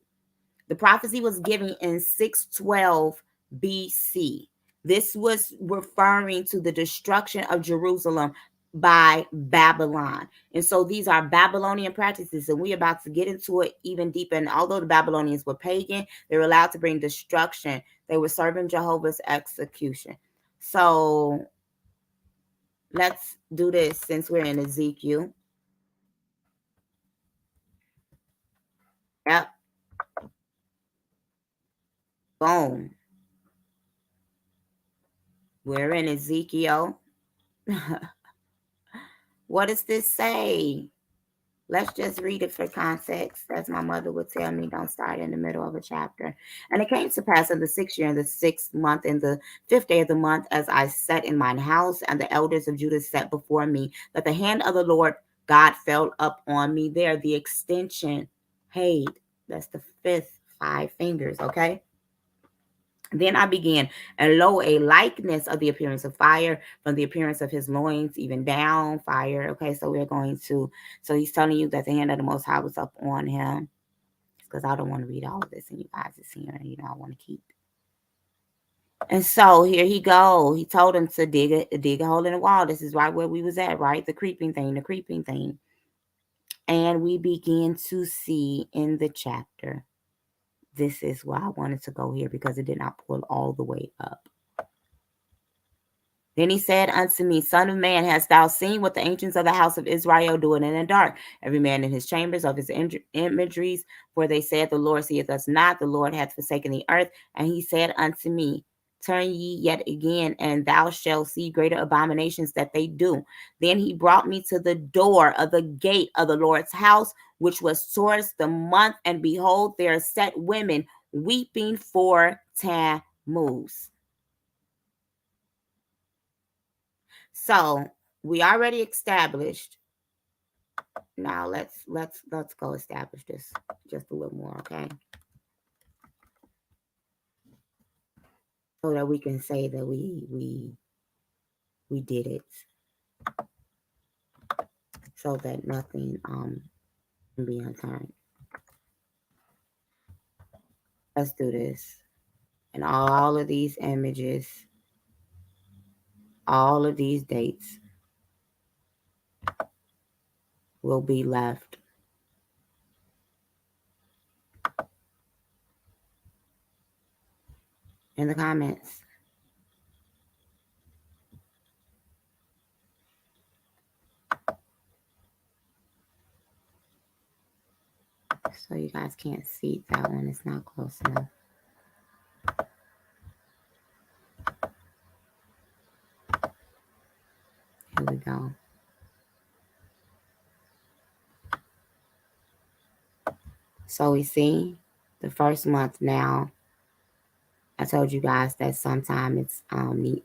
The prophecy was given in 612 BC. This was referring to the destruction of Jerusalem by Babylon. And so these are Babylonian practices, and we're about to get into it even deeper. And although the Babylonians were pagan, they were allowed to bring destruction. They were serving Jehovah's execution. So let's do this since we're in Ezekiel. Yep. Boom. We're in Ezekiel. What does this say? Let's just read it for context. As my mother would tell me, don't start in the middle of a chapter. And it came to pass in the 6th year, in the 6th month, in the 5th day of the month, as I sat in mine house, and the elders of Judah sat before me, that the hand of the Lord God fell up on me. There, the extension, hey, that's the 5th 5 fingers, okay? Then I began, and lo, a likeness of the appearance of fire, from the appearance of his loins, even down fire. Okay, so so he's telling you that the hand of the Most High was up on him. Because I don't want to read all of this, and you guys is here, and I want to keep. And so here he go. He told him to dig a hole in the wall. This is right where we was at, right? The creeping thing. And we begin to see in the chapter. This is why I wanted to go here, because it did not pull all the way up. Then he said unto me, Son of man, hast thou seen what the ancients of the house of Israel doing in the dark? Every man in his chambers of his imageries, for they said, the Lord seeth us not, the Lord hath forsaken the earth. And he said unto me, Turn ye yet again, and thou shalt see greater abominations that they do. Then he brought me to the door of the gate of the Lord's house, which was towards the month, and behold, there sat women weeping for Tammuz. So we already established. Now let's go establish this just a little more, okay? So that we can say that we did it. So that nothing can be unturned. Let's do this. And all of these images, all of these dates will be left in the comments. So you guys can't see that one. It's not close enough. Here we go. So we see the first month now. I told you guys that sometime it's 1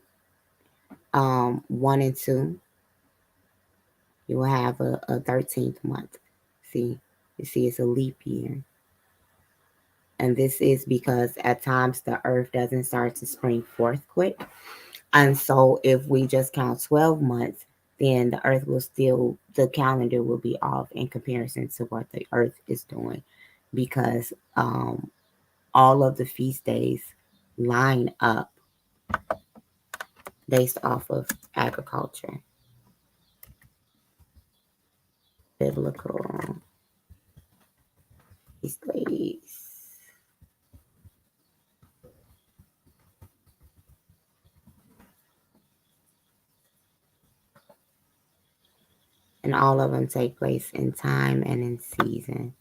and 2. You will have a 13th month. See, you see, it's a leap year. And this is because at times the earth doesn't start to spring forth quick. And so if we just count 12 months, then the earth will still, the calendar will be off in comparison to what the earth is doing, because all of the feast days line up based off of agriculture. biblical feast days. And all of them take place in time and in season.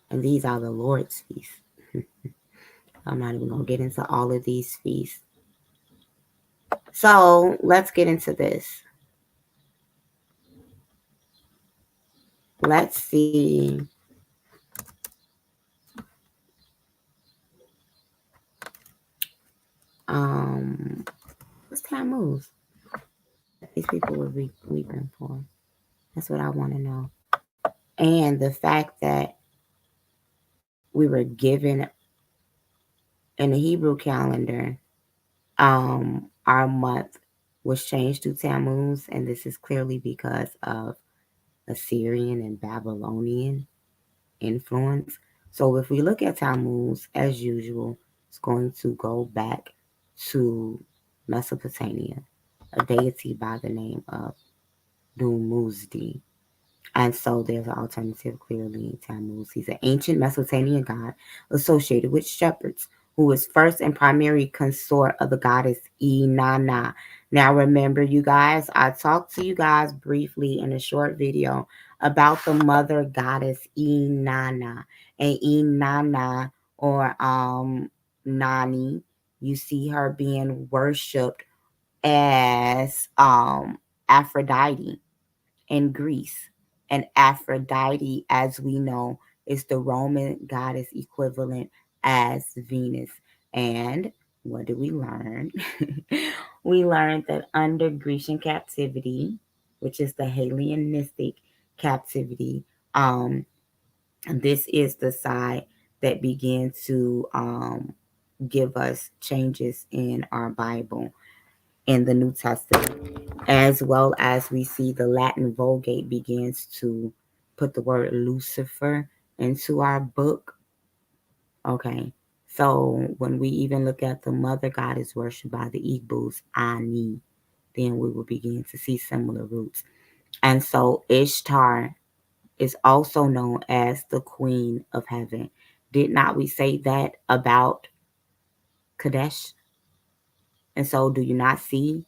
And these are the Lord's feasts. I'm not even going to get into all of these feasts. So let's get into this. Let's see. What's Tammuz? These people were weeping for. That's what I want to know. And the fact that we were given in the Hebrew calendar, our month was changed to Tammuz, and this is clearly because of Assyrian and Babylonian influence. So if we look at Tammuz, as usual, it's going to go back to Mesopotamia, a deity by the name of Dumuzdi. And so there's an alternative clearly in Tammuz. He's an ancient Mesopotamian god associated with shepherds, who is first and primary consort of the goddess Inanna. Now remember, you guys, I talked to you guys briefly in a short video about the mother goddess Inanna. And Inanna, or Nani, you see her being worshipped as Aphrodite in Greece. And Aphrodite, as we know, is the Roman goddess equivalent as Venus. And what do we learn? We learned that under Grecian captivity, which is the Hellenistic captivity, this is the side that began to give us changes in our Bible in the New Testament, as well as we see the Latin Vulgate begins to put the word Lucifer into our book. Okay, so when we even look at the mother goddess worshipped by the Igbos, Ani, then we will begin to see similar roots. And so Ishtar is also known as the Queen of Heaven. Did not we say that about Quadesh? And so do you not see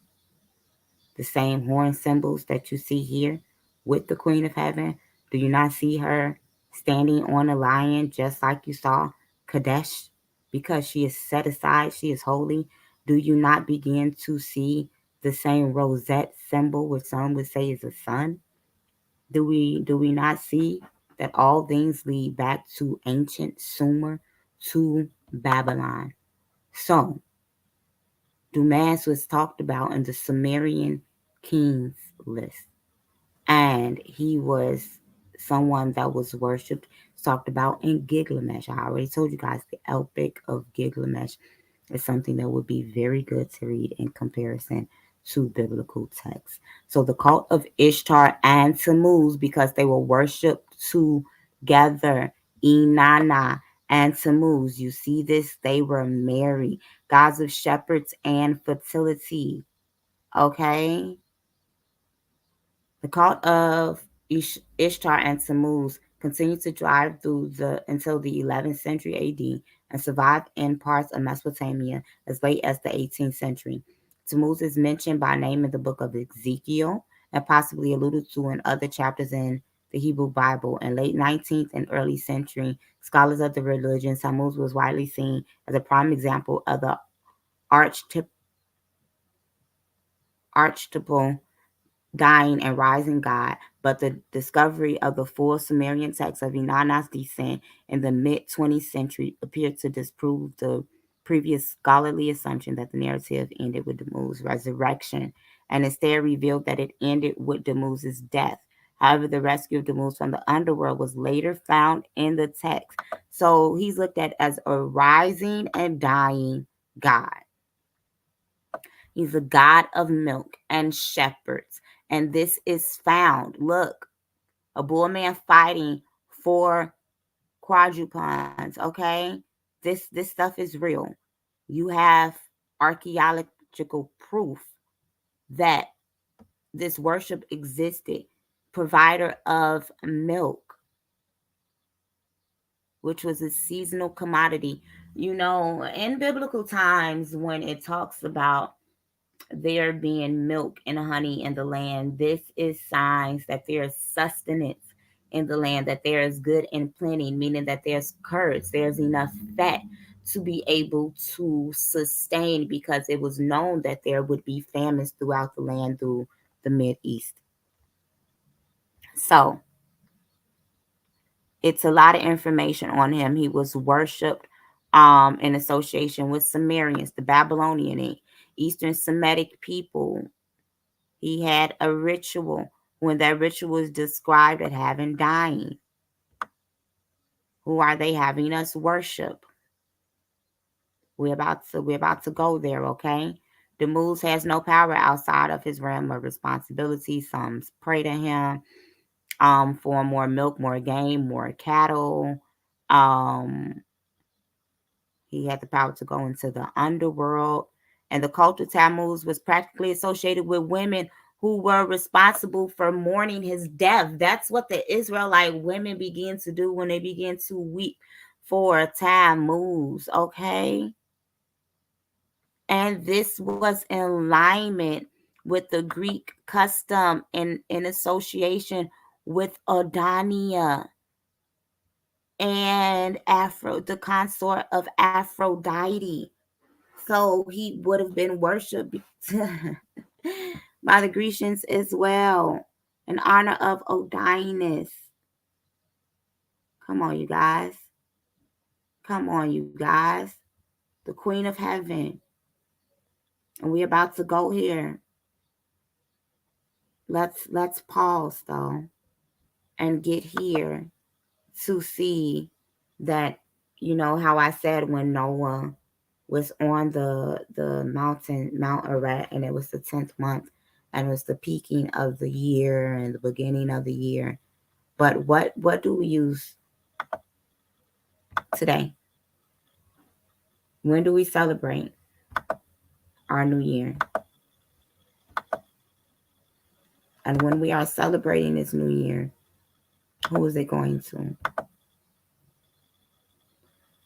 the same horn symbols that you see here with the Queen of Heaven? Do you not see her standing on a lion just like you saw Kadesh? Because she is set aside, she is holy. Do you not begin to see the same rosette symbol, which some would say is a sun? Do we not see that all things lead back to ancient Sumer, to Babylon? So Dumas was talked about in the Sumerian kings list, and he was someone that was worshipped, talked about in Gilgamesh. I already told you guys the Epic of Gilgamesh is something that would be very good to read in comparison to biblical texts. So the cult of Ishtar and Tammuz, because they were worshipped together, Inanna and Tammuz, you see this, they were married, gods of shepherds and fertility. Okay, the cult of Ishtar and Tammuz continued to drive through until the 11th century AD and survived in parts of Mesopotamia as late as the 18th century. Tammuz is mentioned by name in the book of Ezekiel and possibly alluded to in other chapters in the Hebrew Bible. In late 19th and early century, scholars of the religion, Tammuz was widely seen as a prime example of the archetypal dying and rising god, but the discovery of the full Sumerian text of Inanna's descent in the mid-20th century appeared to disprove the previous scholarly assumption that the narrative ended with Tammuz's resurrection, and instead revealed that it ended with Tammuz's death. However, the rescue of Tammuz from the underworld was later found in the text. So he's looked at as a rising and dying god. He's a god of milk and shepherds. And this is found. Look, a bull man fighting for quadrupeds. Okay, this stuff is real. You have archaeological proof that this worship existed. Provider of milk, which was a seasonal commodity. In biblical times, when it talks about there being milk and honey in the land, this is signs that there is sustenance in the land, that there is good and plenty, meaning that there's curds, there's enough fat to be able to sustain, because it was known that there would be famines throughout the land through the Mid East. So it's a lot of information on him. He was worshipped in association with Sumerians, the Babylonian and Eastern Semitic people. He had a ritual. When that ritual is described as having dying, who are they having us worship? We're about to go there, okay? The Moose has no power outside of his realm of responsibility. Some pray to him for more milk, more game, more cattle. Um, he had the power to go into the underworld. And the cult of Tammuz was practically associated with women who were responsible for mourning his death. That's what the Israelite women began to do when they began to weep for Tammuz, okay? And this was in alignment with the Greek custom in association with Adania and the consort of Aphrodite. So he would have been worshipped by the Grecians as well, in honor of Odinus. Come on, you guys. Come on, you guys. The Queen of Heaven. And we're about to go here. Let's pause though and get here to see that, how I said when Noah was on the mountain, Mount Ararat, and it was the 10th month, and it was the peaking of the year and the beginning of the year. But what do we use today? When do we celebrate our new year? And when we are celebrating this new year, who is it going to?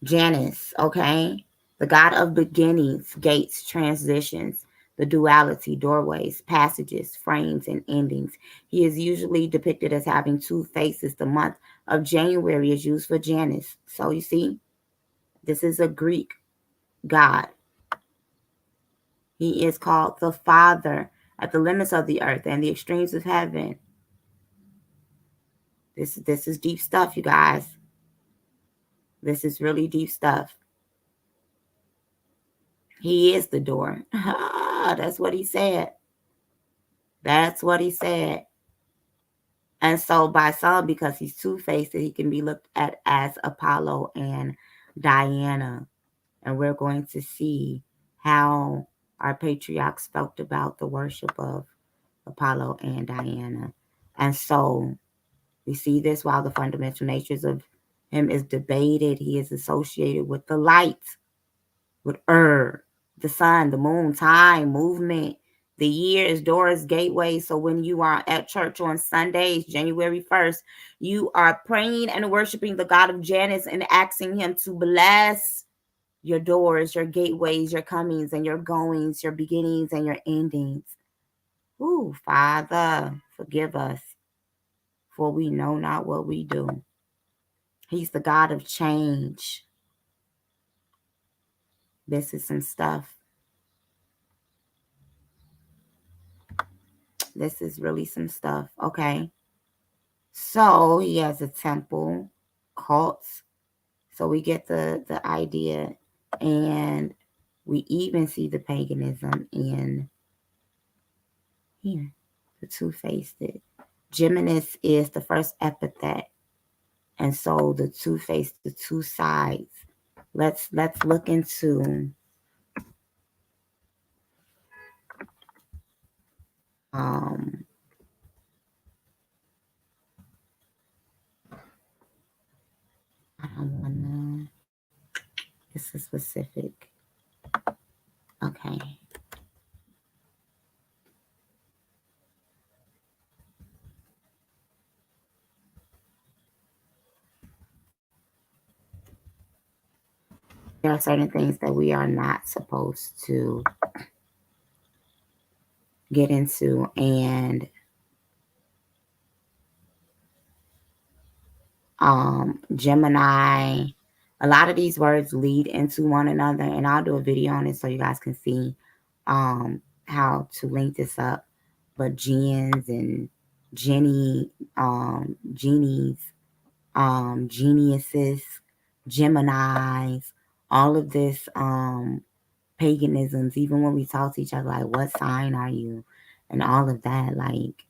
Janus, okay? The god of beginnings, gates, transitions, the duality, doorways, passages, frames, and endings. He is usually depicted as having two faces. The month of January is used for Janus. So you see, this is a Greek god. He is called the Father at the limits of the earth and the extremes of heaven. This is deep stuff, you guys. This is really deep stuff. He is the door. That's what he said. That's what he said. And so by some, because he's two-faced, he can be looked at as Apollo and Diana. And we're going to see how our patriarchs felt about the worship of Apollo and Diana. And so we see this while the fundamental natures of him is debated. He is associated with the light, with the sun, the moon, time, movement. The year is doors, gateways. So when you are at church on Sundays, January 1st, you are praying and worshiping the God of Janus and asking him to bless your doors, your gateways, your comings and your goings, your beginnings and your endings. Ooh, Father, forgive us, for we know not what we do. He's the God of change. This is some stuff. This is really some stuff. Okay. So he has a temple, cults. So we get the idea. And we even see the paganism in here. The two-faced. Geminus is the first epithet. And so the two-faced, the two sides. Let's look into um I don't wanna, it's a specific. Okay. there are certain things that we are not supposed to get into. And Gemini, a lot of these words lead into one another, and I'll do a video on it so you guys can see how to link this up. But Jinns and genies, geniuses, Geminis, all of this paganisms, even when we talk to each other, like what sign are you, and all of that, like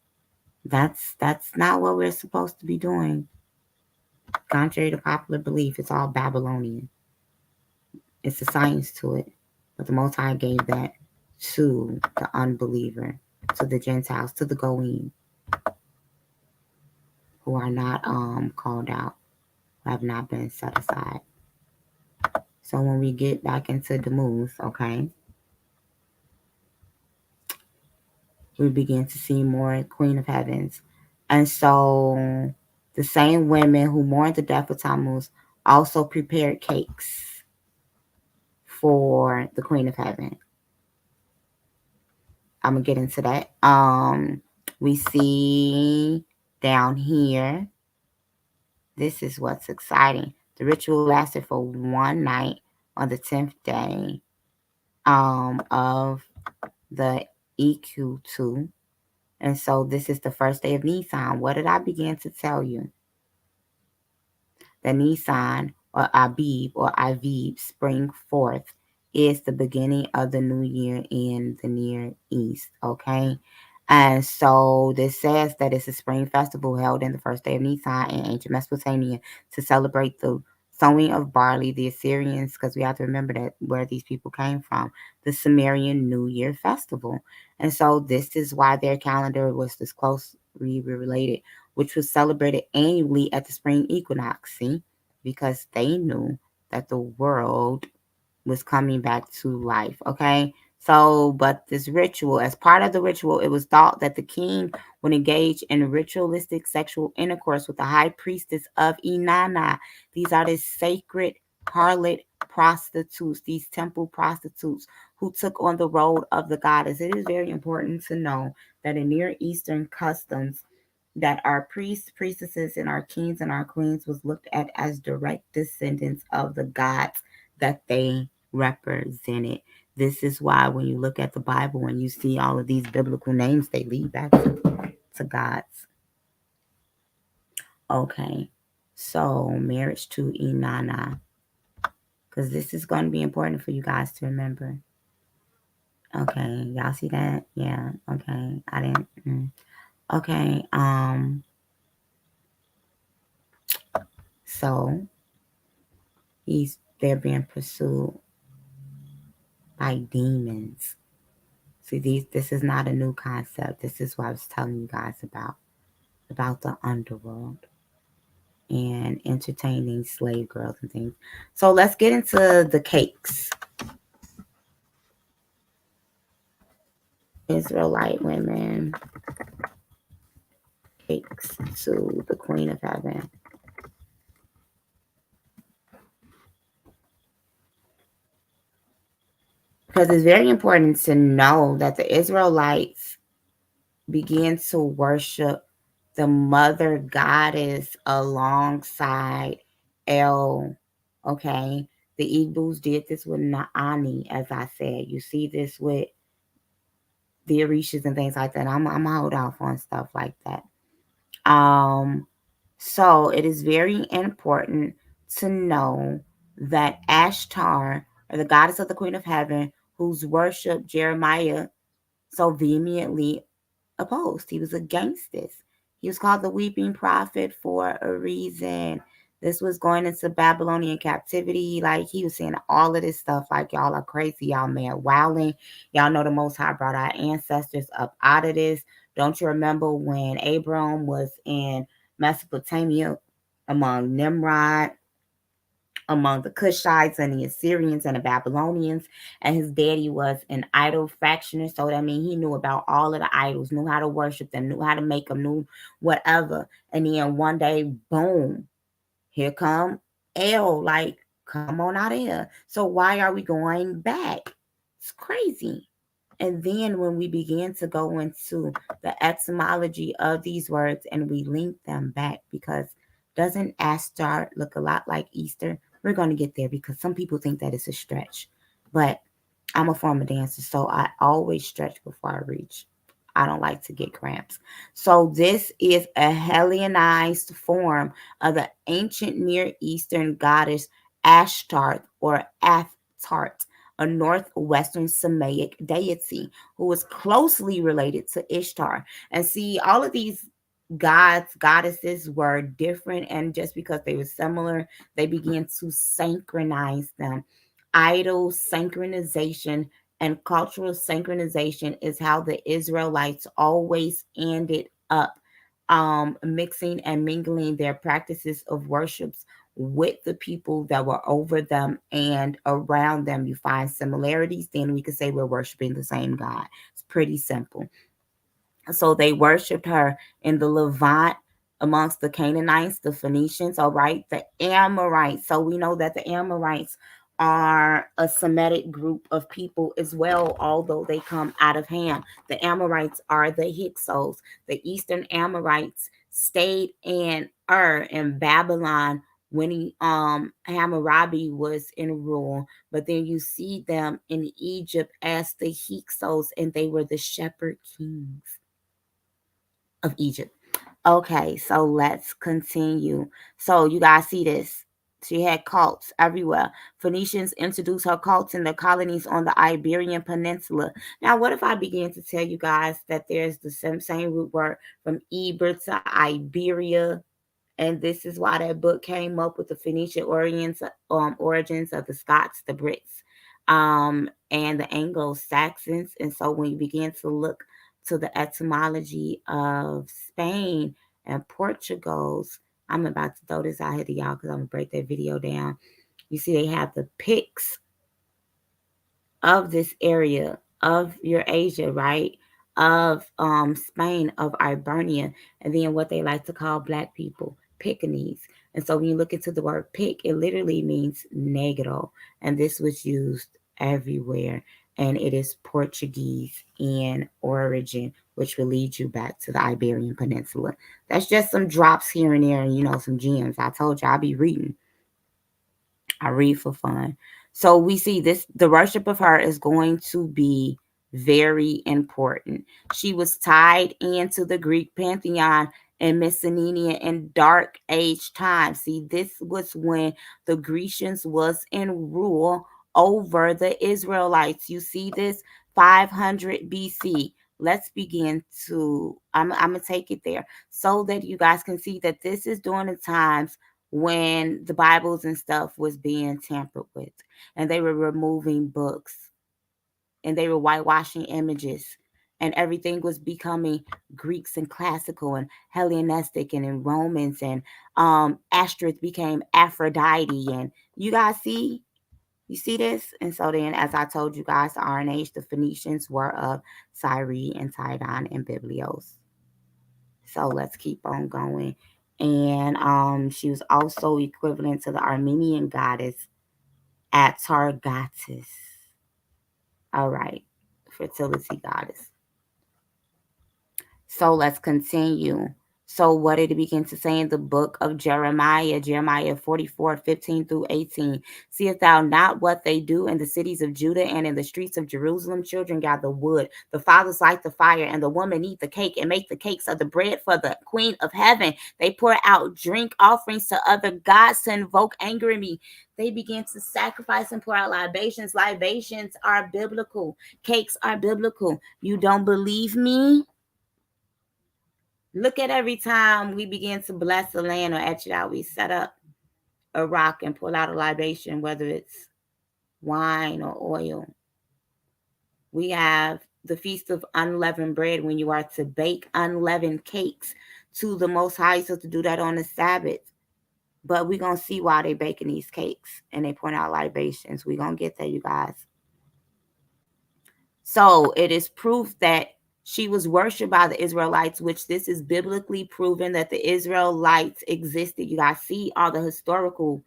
that's not what we're supposed to be doing. Contrary to popular belief, it's all Babylonian. It's a science to it. But the Most High gave that to the unbeliever, to the Gentiles, to the Goyim, who are not called out, who have not been set aside. So when we get back into the moves, okay, we begin to see more Queen of Heavens. And so the same women who mourned the death of Tammuz also prepared cakes for the Queen of Heaven. I'm gonna get into that. We see down here, this is what's exciting. The ritual lasted for one night on the 10th day of the EQ2. And so this is the first day of Nisan. What did I begin to tell you? The Nisan or Abib or Aviv, spring forth, is the beginning of the new year in the Near East, okay? And so this says that it's a spring festival held in the first day of Nisan in ancient Mesopotamia to celebrate the sowing of barley. The Assyrians, because we have to remember that where these people came from, the Sumerian New Year festival. And so this is why their calendar was this closely related, which was celebrated annually at the spring equinox, see? Because they knew that the world was coming back to life, okay? So, but this ritual, as part of the ritual, it was thought that the king would engage in ritualistic sexual intercourse with the high priestess of Inanna. These are the sacred harlot prostitutes, these temple prostitutes who took on the role of the goddess. It is very important to know that in Near Eastern customs, that our priests, priestesses, and our kings and our queens was looked at as direct descendants of the gods that they represented. This is why when you look at the Bible and you see all of these biblical names, they lead back to gods. Okay, so marriage to Inanna, because this is going to be important for you guys to remember. Okay, y'all see that? Yeah, okay. I didn't. Okay, so they're being pursued by demons. See, this is not a new concept. This is what I was telling you guys about the underworld and entertaining slave girls and things. So let's get into the cakes. Israelite women, cakes to the Queen of Heaven. Because it's very important to know that the Israelites began to worship the mother goddess alongside El. Okay, the Igbos did this with Naani, as I said. You see this with the Orishas and things like that. I'm gonna hold off on stuff like that. So it is very important to know that Ashtar, or the goddess of the Queen of Heaven, whose worship Jeremiah so vehemently opposed. He was against this. He was called the weeping prophet for a reason. This was going into Babylonian captivity. Like, he was saying all of this stuff like, y'all are crazy, y'all mad wilding. Y'all know the Most High brought our ancestors up out of this. Don't you remember when Abram was in Mesopotamia among Nimrod, among the Cushites and the Assyrians and the Babylonians, and his daddy was an idol factioner. So that means he knew about all of the idols, knew how to worship them, knew how to make them, knew whatever. And then one day, boom, here come El, like Come on out of here. So why are we going back? It's crazy. And then when we begin to go into the etymology of these words and we link them back, because doesn't Astar look a lot like Easter? We're going to get there because some people think that it's a stretch. But I'm a former dancer, so I always stretch before I reach. I don't like to get cramps. So this is a Hellenized form of the ancient Near Eastern goddess Ashtart or Athart, a northwestern Semitic deity who was closely related to Ishtar. And see, all of these gods, goddesses were different, and just because they were similar, they began to synchronize them. Idol synchronization and cultural synchronization is how the Israelites always ended up mixing and mingling their practices of worships with the people that were over them and around them. You find similarities, then we could say we're worshiping the same God. It's pretty simple. So they worshiped her in the Levant amongst the Canaanites, the Phoenicians, all right, the Amorites. So we know that the Amorites are a Semitic group of people as well, although they come out of Ham. The Amorites are the Hyksos. The Eastern Amorites stayed in in Babylon when Hammurabi was in rule, but then you see them in Egypt as the Hyksos, and they were the shepherd kings of Egypt. Okay, so let's continue. So you guys see this. She had cults everywhere. Phoenicians introduced her cults in the colonies on the Iberian Peninsula. Now, what if I begin to tell you guys that there's the same root word from Eber to Iberia, and this is why that book came up with the Phoenician origins of the Scots, the Brits, and the Anglo-Saxons. And so when you begin to look to the etymology of Spain and Portugal's, I'm about to throw this out here to y'all because I'm going to break that video down. You see they have the pics of this area of Eurasia, right? Of Spain, of Ibernia, and then what they like to call black people, Pekingese. And so when you look into the word pick, it literally means negro. And this was used everywhere. And it is Portuguese in origin, which will lead you back to the Iberian Peninsula. That's just some drops here and there, and some gems. I told you I'll be reading. I read for fun. So we see this, the worship of her is going to be very important. She was tied into the Greek pantheon in Mycenae in Dark Age times. See, this was when the Grecians was in rule over the Israelites. You see this 500 BC. Let's begin to, I'm going to take it there so that you guys can see that this is during the times when the Bibles and stuff was being tampered with, and they were removing books, and they were whitewashing images, and everything was becoming Greeks and classical and Hellenistic and in Romans, and Asherah became Aphrodite, and you guys see, you see this? And so then, as I told you guys, the Iron Age, the Phoenicians were of Syre and Tidon and Biblios. So let's keep on going. And she was also equivalent to the Armenian goddess Atargatis. All right, fertility goddess. So let's continue. So what did it begin to say in the book of Jeremiah, Jeremiah 44:15-18? Seest thou not what they do in the cities of Judah and in the streets of Jerusalem? Children gather wood, the fathers light the fire, and the women eat the cake and make the cakes of the bread for the queen of heaven. They pour out drink offerings to other gods to invoke anger in me. They begin to sacrifice and pour out libations. Libations are biblical. Cakes are biblical. You don't believe me? Look at every time we begin to bless the land or etch it out, we set up a rock and pull out a libation, whether it's wine or oil. We have the Feast of Unleavened Bread when you are to bake unleavened cakes to the Most High, so to do that on the Sabbath. But we're going to see why they're baking these cakes and they point out libations. We're going to get there, you guys. So it is proof that she was worshipped by the Israelites, which this is biblically proven that the Israelites existed. You guys see all the historical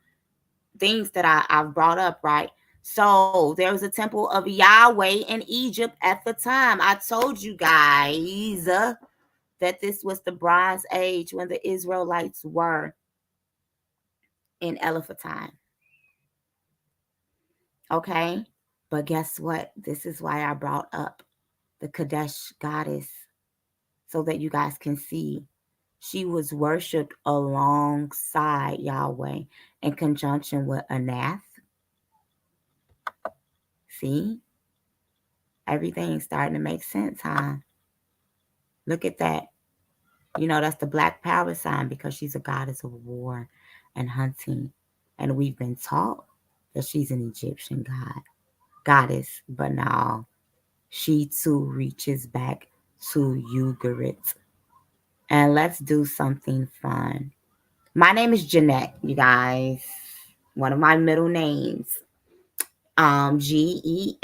things that I've brought up, right? So there was a temple of Yahweh in Egypt at the time. I told you guys that this was the Bronze Age when the Israelites were in Elephanton. Okay? But guess what? This is why I brought up the Quadesh Goddess so that you guys can see. She was worshipped alongside Yahweh in conjunction with Anath. See? Everything's starting to make sense, huh? Look at that. You know, that's the black power sign because she's a goddess of war and hunting. And we've been taught that she's an Egyptian goddess. But no, she too reaches back to Ugarit. And let's do something fun. My name is Jeanette, you guys. One of my middle names. Geanett.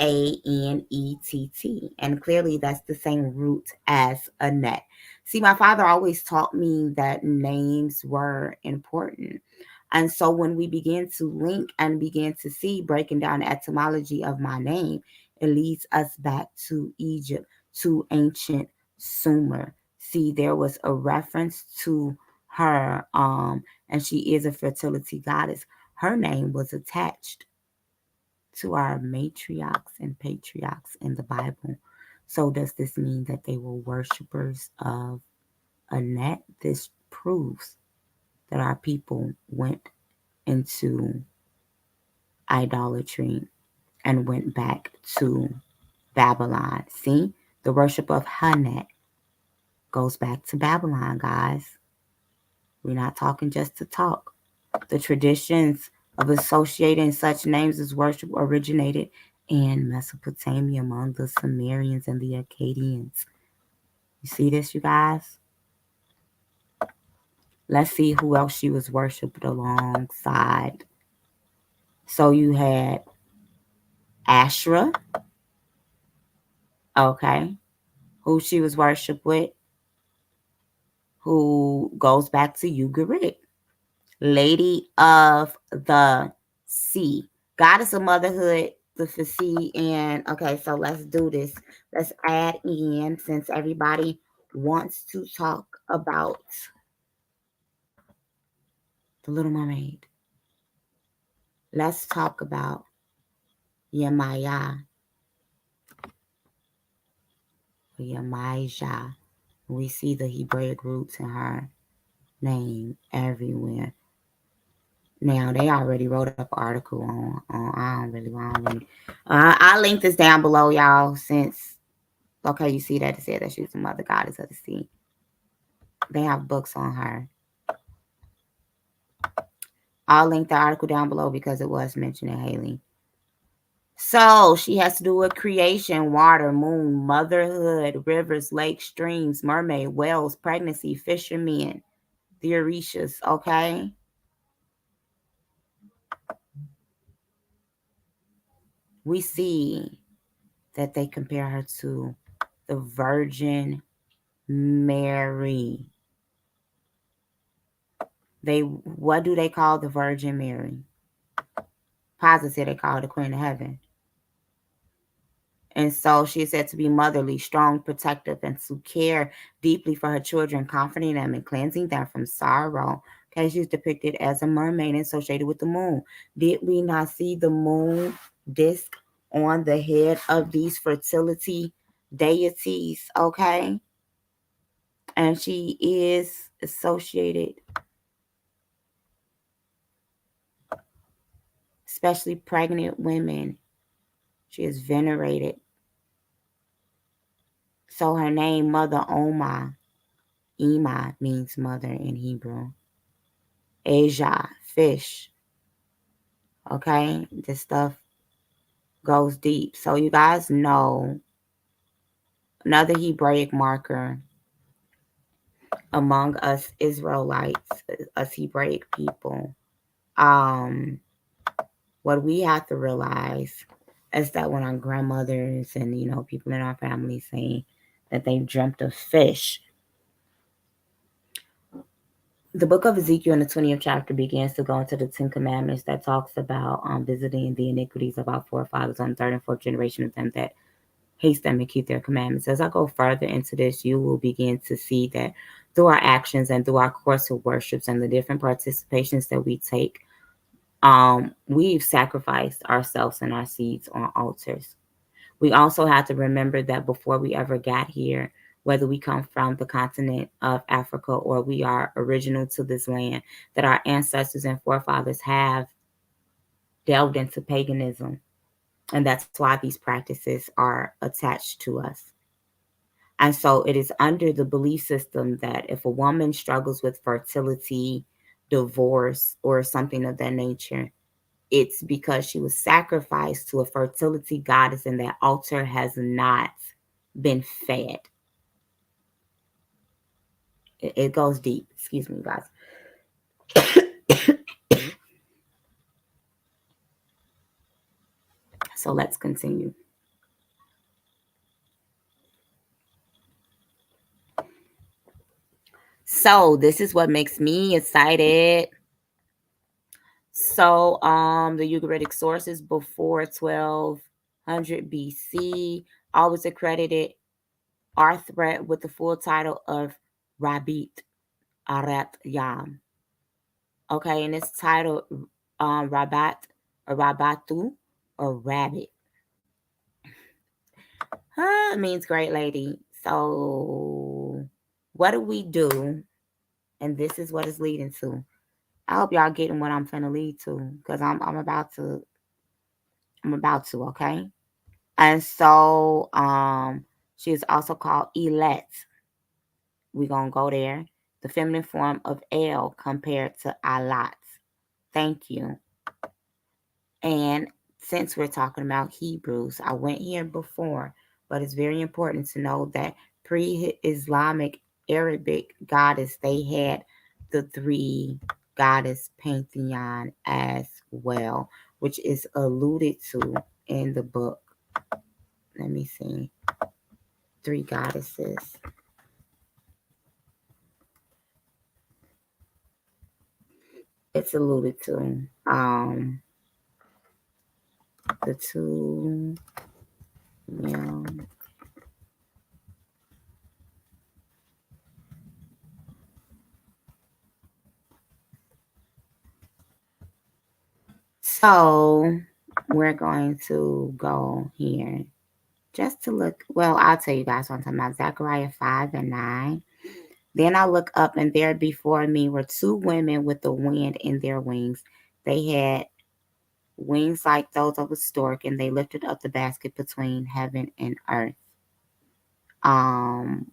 And clearly that's the same root as Annette. See, my father always taught me that names were important. And so when we begin to link and begin to see, breaking down the etymology of my name, it leads us back to Egypt, to ancient Sumer. See, there was a reference to her, and she is a fertility goddess. Her name was attached to our matriarchs and patriarchs in the Bible. So does this mean that they were worshippers of Anet? This proves that our people went into idolatry and went back to Babylon. See, the worship of Hanet goes back to Babylon, guys. We're not talking just to talk. The traditions of associating such names as worship originated in Mesopotamia among the Sumerians and the Akkadians. You see this, you guys? Let's see who else she was worshipped alongside. So you had Asherah, okay, who she was worshipped with, who goes back to Ugarit, Lady of the Sea, Goddess of Motherhood, the sea. And okay, so let's do this. Let's add in, since everybody wants to talk about the Little Mermaid, let's talk about Yemaya, Yemaya. We see the Hebraic roots in her name everywhere. Now they already wrote up an article on I don't really. I'll link this down below, y'all. Since okay, you see that it said that she's the mother goddess of the sea. They have books on her. I'll link the article down below because it was mentioned in Haley. So she has to do with creation, water, moon, motherhood, rivers, lakes, streams, mermaid, whales, pregnancy, fishermen, the Orishas, okay? We see that they compare her to the Virgin Mary. What do they call the Virgin Mary? Positive, they call her the Queen of Heaven. And so she is said to be motherly, strong, protective, and to care deeply for her children, comforting them and cleansing them from sorrow. Okay, she's depicted as a mermaid associated with the moon. Did we not see the moon disc on the head of these fertility deities? Okay, and she is associated, especially pregnant women. She is venerated. So her name, Mother Oma, means mother in Hebrew. Asia, fish. Okay, this stuff goes deep. So you guys know another Hebraic marker among us Israelites, us Hebraic people. What we have to realize is that when our grandmothers and people in our family say that they dreamt of fish, the book of Ezekiel in the 20th chapter begins to go into the Ten Commandments that talks about visiting the iniquities of our forefathers on the third and fourth generation of them that haste them and keep their commandments. As I go further into this, you will begin to see that through our actions and through our course of worships and the different participations that we take, we've sacrificed ourselves and our seeds on altars. We also have to remember that before we ever got here, whether we come from the continent of Africa or we are original to this land, that our ancestors and forefathers have delved into paganism. And that's why these practices are attached to us. And so it is under the belief system that if a woman struggles with fertility, divorce, or something of that nature, it's because she was sacrificed to a fertility goddess and that altar has not been fed. It goes deep. Excuse me, guys. So let's continue. So this is what makes me excited. So the Ugaritic sources before 1200 BC always accredited Arthret with the full title of Rabit Arat Yam. Okay, and it's titled Rabat or Rabatu or Rabbit. It means great lady. So what do we do? And this is what it's leading to. I hope y'all getting what I'm finna lead to, because I'm about to, okay? And so she is also called Elet. We're gonna go there. The feminine form of El compared to Alat. Thank you. And since we're talking about Hebrews, I went here before, but it's very important to know that pre-Islamic Arabic goddess, they had the three goddess pantheon as well, which is alluded to in the book. Let me see. Three goddesses. It's alluded to. The two, yeah. So we're going to go here just to look. Well, I'll tell you guys what I'm talking about. Zechariah 5 and 9. Then I look up, and there before me were two women with the wind in their wings. They had wings like those of a stork, and they lifted up the basket between heaven and earth. Um,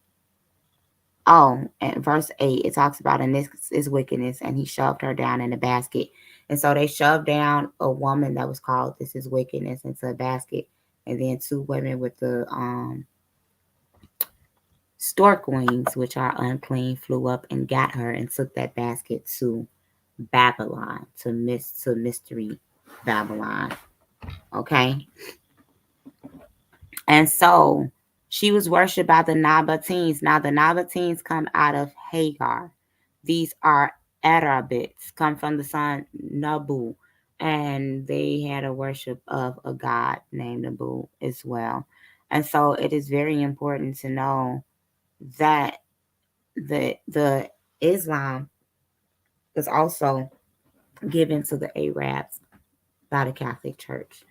at verse 8, it talks about, and this is wickedness, and he shoved her down in a basket. And so they shoved down a woman that was called this is wickedness into a basket. And then two women with the stork wings, which are unclean, flew up and got her and took that basket to Babylon, to mystery Babylon. Okay. And so she was worshipped by the Nabateans. Now the Nabateans come out of Hagar. These are Arabites, come from the son Nabu. And they had a worship of a god named Nabu as well. And so it is very important to know that the Islam is also given to the Arabs by the Catholic Church.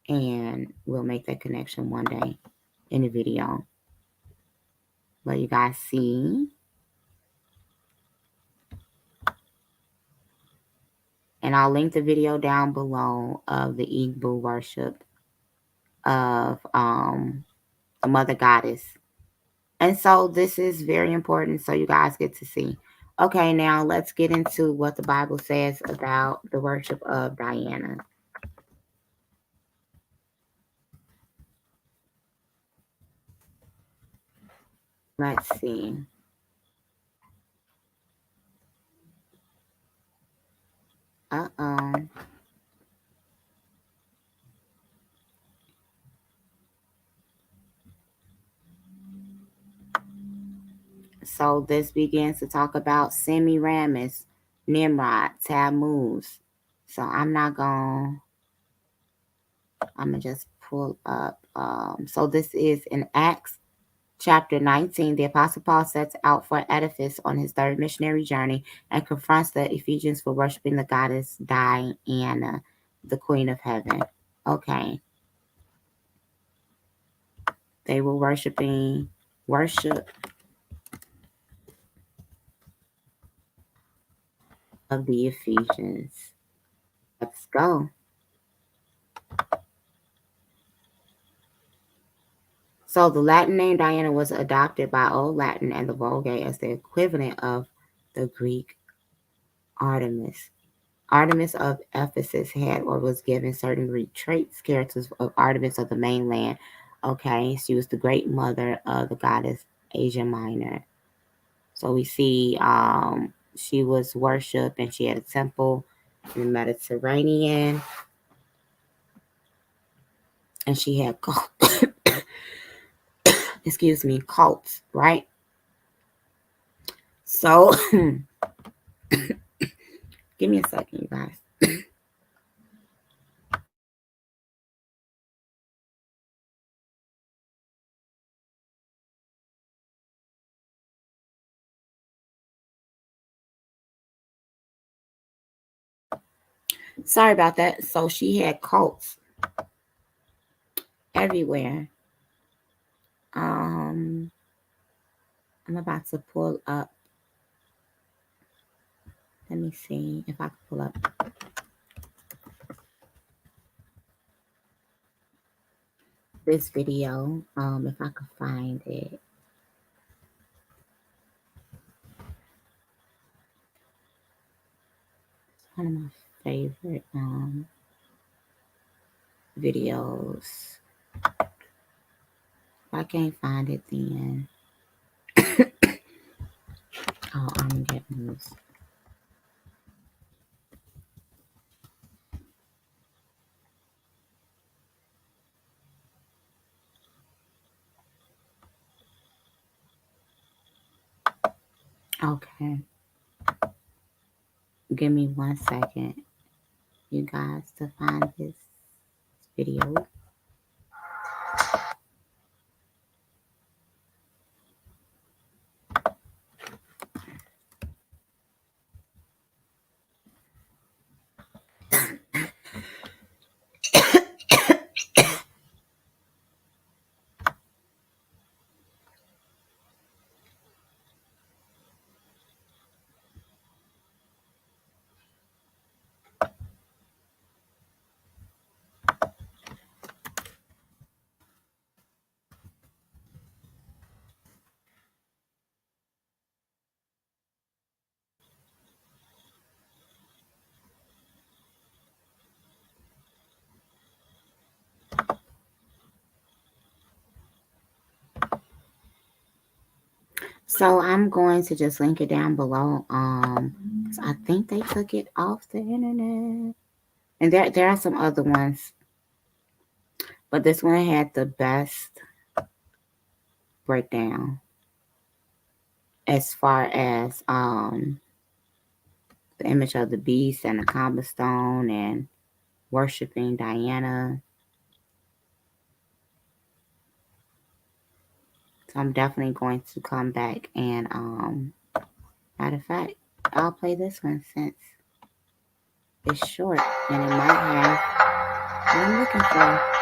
And we'll make that connection one day in the video. Let you guys see. And I'll link the video down below of the Igbo worship of the Mother Goddess. And so this is very important so you guys get to see. Okay, now let's get into what the Bible says about the worship of Diana. Let's see. Uh-oh. So this begins to talk about Semiramis, Nimrod, Tammuz. So I'm gonna just pull up. So this is in Acts chapter 19. The Apostle Paul sets out for Ephesus on his third missionary journey and confronts the Ephesians for worshiping the goddess Diana, the Queen of Heaven. Okay. They were worship of the Ephesians. Let's go. So the Latin name Diana was adopted by Old Latin and the Vulgate as the equivalent of the Greek Artemis. Artemis of Ephesus had or was given certain Greek traits, characters of Artemis of the mainland. Okay, she was the great mother of the goddess Asia Minor. So we see she was worshipped and she had a temple in the Mediterranean. And she had excuse me, cults, right? So give me a second, you guys. Sorry about that. So she had cults everywhere. I'm about to pull up. Let me see if I can pull up this video. If I could find it. It's one of my favorite videos. If I can't find it, then I'm getting this. Okay. Give me 1 second, you guys, to find this video. So I'm going to just link it down below. I think they took it off the internet. And there are some other ones, but this one had the best breakdown as far as the image of the beast and the cobblestone and worshiping Diana. So I'm definitely going to come back and matter of fact, I'll play this one since it's short and it might have what I'm looking for.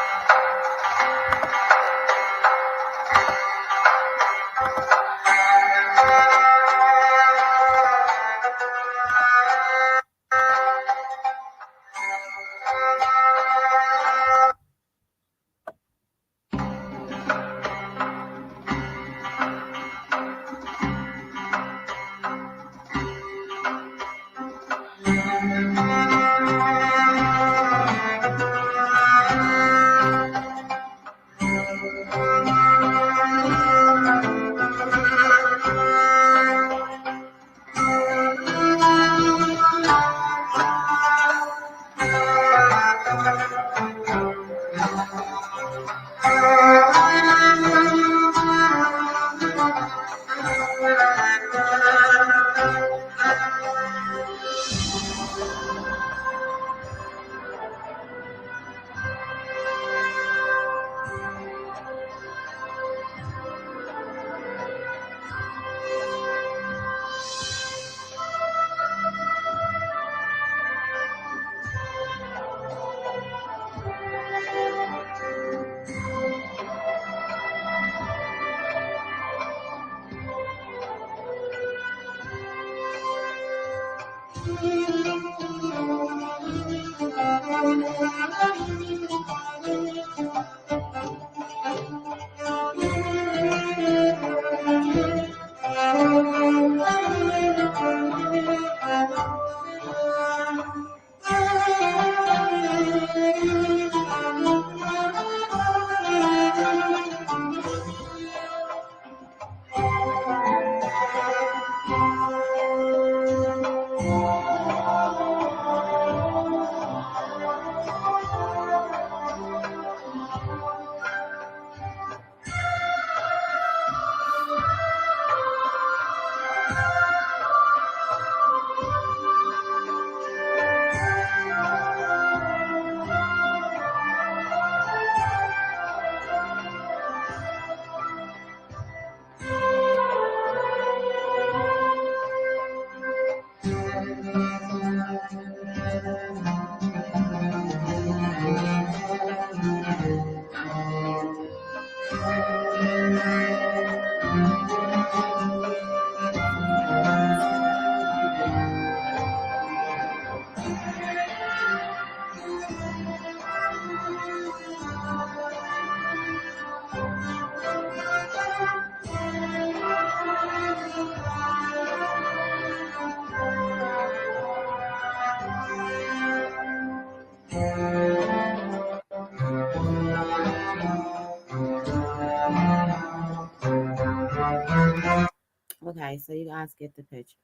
Okay, so you guys get the picture.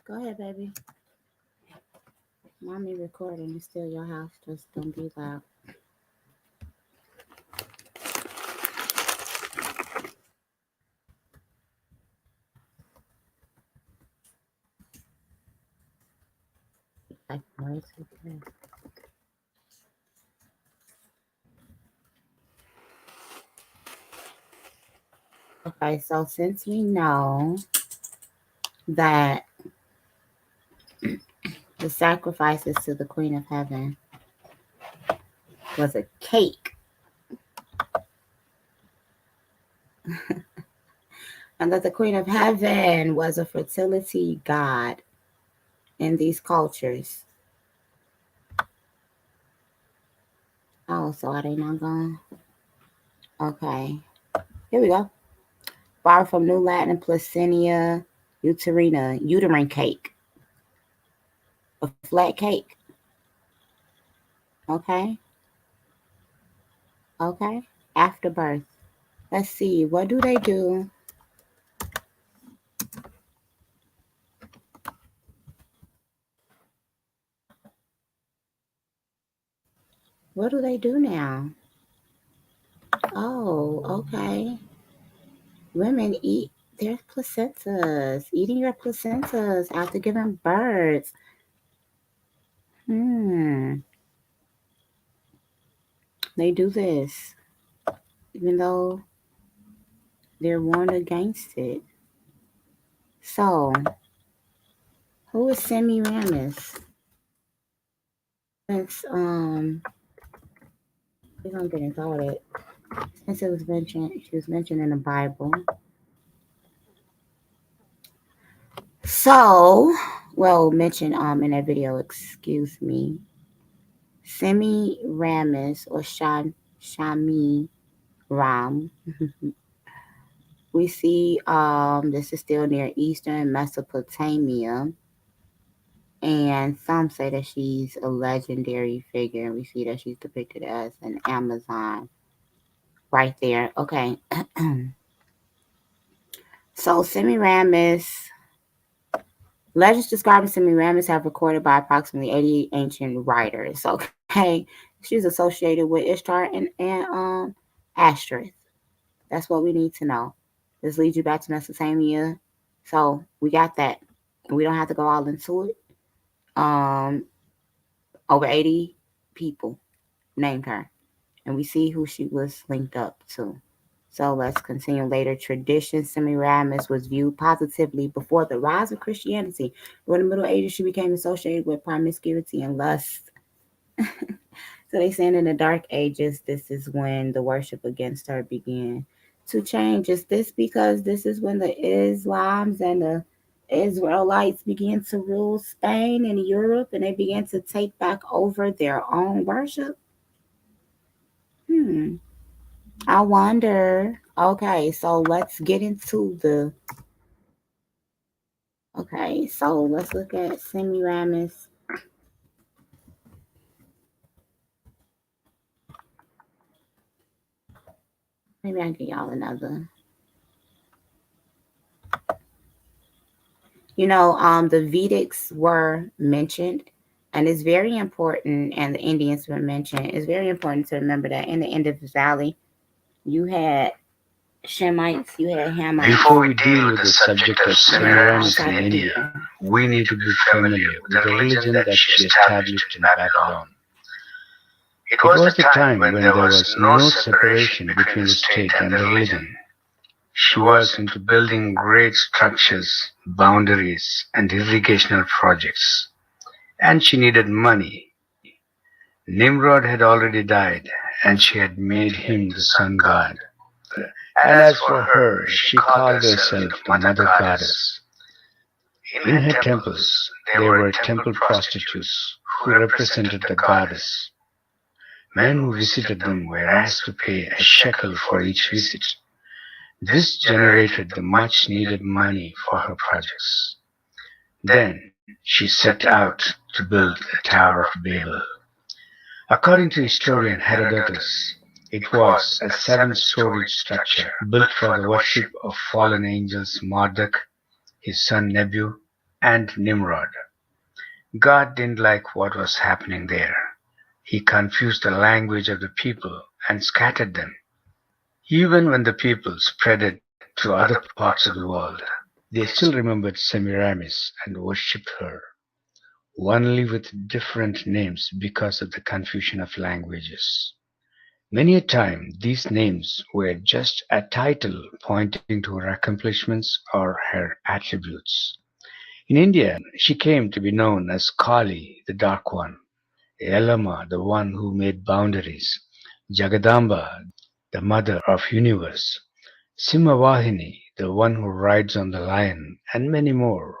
Go ahead, baby. Mommy recording. It's still your house. Just don't be loud. Like, noise, okay. Okay, so since we know that the sacrifices to the Queen of Heaven was a cake, and that the Queen of Heaven was a fertility god in these cultures. Oh, so are they not gone? Okay, here we go. Borrowed from New Latin Placinia uterina, uterine cake, a flat cake. Okay, okay. After birth. Let's see, what do they do? What do they do now? Oh, okay. Women eat their placentas, eating your placentas after giving birth. Hmm. They do this, even though they're warned against it. So, who is Semiramis? Since we're gonna get into all that. Since it was mentioned, she was mentioned in the Bible. So, well, mentioned in that video. Excuse me. Semiramis or Shami Ram. We see this is still near eastern Mesopotamia, and some say that she's a legendary figure. We see that she's depicted as an Amazon right there. Okay. So Semiramis, legends describing Semiramis have recorded by approximately 80 ancient writers. Okay. She's associated with Ishtar and Asherah. That's what we need to know. This leads you back to Mesopotamia. So we got that. We don't have to go all into it. Over 80 people named her. And we see who she was linked up to. So let's continue later. Tradition Semiramis was viewed positively before the rise of Christianity. During the Middle Ages, she became associated with promiscuity and lust. So they saying in the Dark Ages, this is when the worship against her began. to change? Is this because this is when the Islams and the Israelites began to rule Spain and Europe and they began to take back over their own worship? Hmm. I wonder. Okay, so let's get into the. Okay, so let's look at Semiramis. Maybe I'll give y'all another. The Vedics were mentioned, and it's very important, and the Indians were mentioned. It's very important to remember that in the Indus Valley, you had Shemites, you had Hamites.
Before we deal with the subject of Semiramis in India, we need to be familiar with the religion that she established in Babylon. It was the time when there was no separation between the state and the religion. She was into building great structures, boundaries, and irrigational projects. And she needed money. Nimrod had already died, and she had made him the sun god. And as for her, she called herself the Mother Goddess. In her temples, there were temple prostitutes who represented the goddess. Men who visited them were asked to pay a shekel for each visit. This generated the much needed money for her projects. Then she set out to build the Tower of Babel. According to historian Herodotus, it was a 7-storied structure built for the worship of fallen angels Marduk, his son Nebu, and Nimrod. God didn't like what was happening there. He confused the language of the people and scattered them. Even when the people spread it to other parts of the world, they still remembered Semiramis and worshipped her, only with different names because of the confusion of languages. Many a time these names were just a title pointing to her accomplishments or her attributes. In India, she came to be known as Kali, the Dark One, Yelama, the one who made boundaries, Jagadamba, the mother of universe, Simhavahini, the one who rides on the lion, and many more.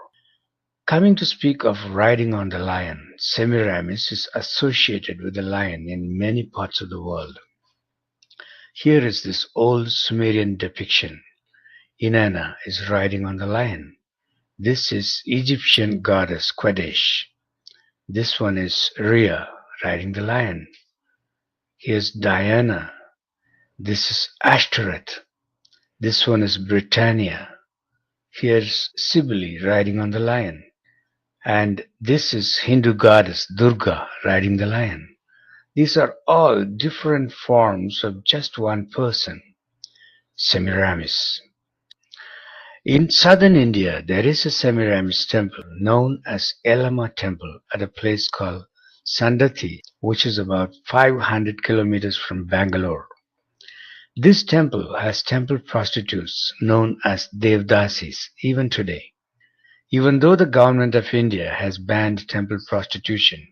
Coming to speak of riding on the lion, Semiramis is associated with the lion in many parts of the world. Here is this old Sumerian depiction. Inanna is riding on the lion. This is Egyptian goddess Quadesh. This one is Rhea riding the lion. Here's Diana. This is Ashtoreth. This one is Britannia. Here's Cybele riding on the lion. And this is Hindu goddess Durga riding the lion. These are all different forms of just one person, Semiramis. In southern India, there is a Semiramis temple known as Yellamma Temple at a place called Sandathi, which is about 500 kilometers from Bangalore. This temple has temple prostitutes known as Devdasis even today. Even though the government of India has banned temple prostitution,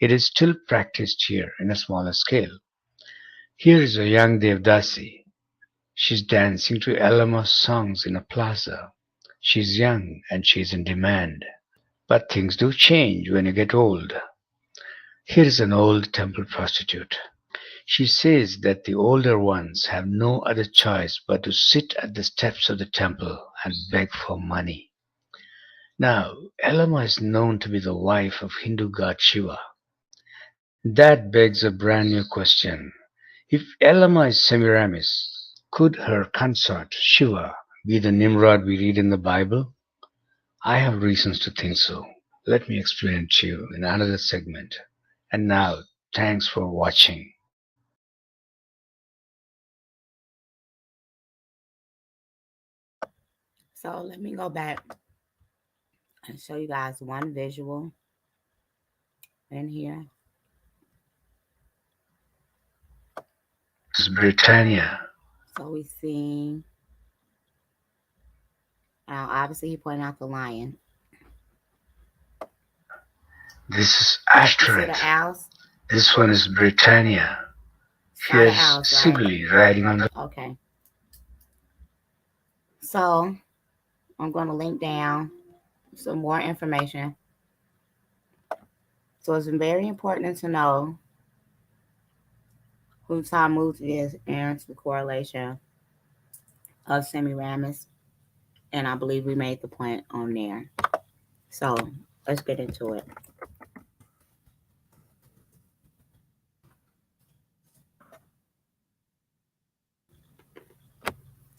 it is still practiced here in a smaller scale. Here is a young Devdasi. She's dancing to Yellamma's songs in a plaza. She's young and she's in demand. But things do change when you get old. Here is an old temple prostitute. She says that the older ones have no other choice but to sit at the steps of the temple and beg for money. Now, Yellamma is known to be the wife of Hindu god Shiva. That begs a brand new question. If Yellamma is Semiramis, could her consort Shiva be the Nimrod we read in the Bible? I have reasons to think so. Let me explain it to you in another segment. And now, thanks for watching.
So let me go back and show you guys one visual in here.
This is Britannia.
So we see, now obviously he pointed out the lion.
This is
You see
Ashtoreth.
the owls?
This one is Britannia.
Not the
Here's
owls, right?
Cybele riding on the.
Okay. So I'm going to link down some more information. So it's very important to know who Tammuz is and the correlation of Semiramis. And I believe we made the point on there. So let's get into it.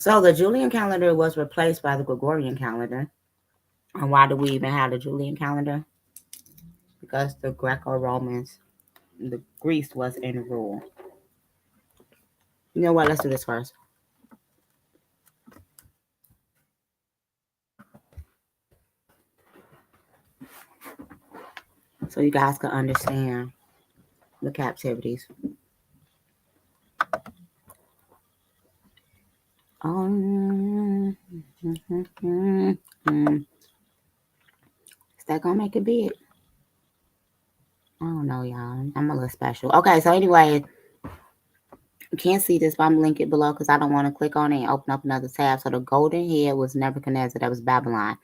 So the Julian calendar was replaced by the Gregorian calendar. And why do we even have the Julian calendar? Because the Greco-Romans, the Greece was in rule. You know what? Let's do this first. So you guys can understand the captivities. Is that gonna make it big? I don't know, y'all. I'm a little special. Okay, so anyway, you can't see this, but I'm link it below because I don't want to click on it and open up another tab. So the golden head was Nebuchadnezzar, that was Babylon,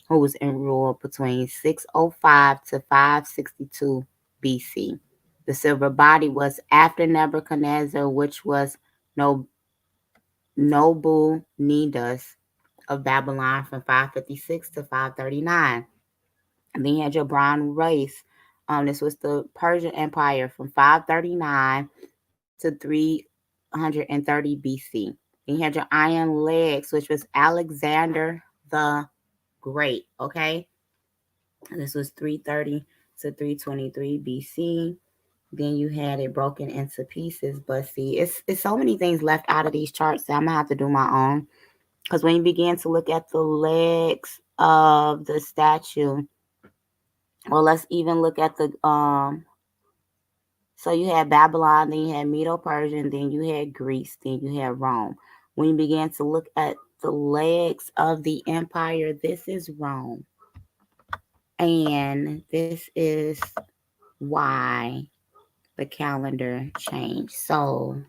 who was in rule between 605 to 562 BC. The silver body was after Nebuchadnezzar, which was no Nabonidus of Babylon from 556 to 539. And then you had your brown race. This was the Persian Empire from 539 to 330 BC. Then you had your iron legs, which was Alexander the Great. Okay, this was 330 to 323 BC. Then you had it broken into pieces. But see, it's so many things left out of these charts that I'm gonna have to do my own. Because when you begin to look at the legs of the statue, well, let's even look at the so you had Babylon, then you had Medo-Persian, then you had Greece, then you had Rome. When you began to look at the legs of the empire, this is Rome. And this is why the calendar changed. So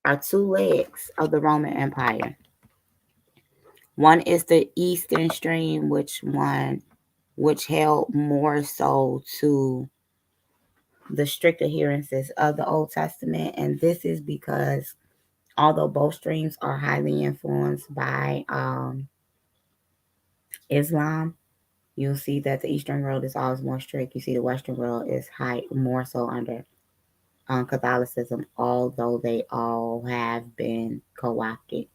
there are two legs of the Roman Empire. One is the Eastern Stream, which held more so to the strict adherences of the Old Testament. And this is because although both streams are highly influenced by Islam, you'll see that the Eastern world is always more strict. You see the Western world is more so under Catholicism, although they all have been co-opted.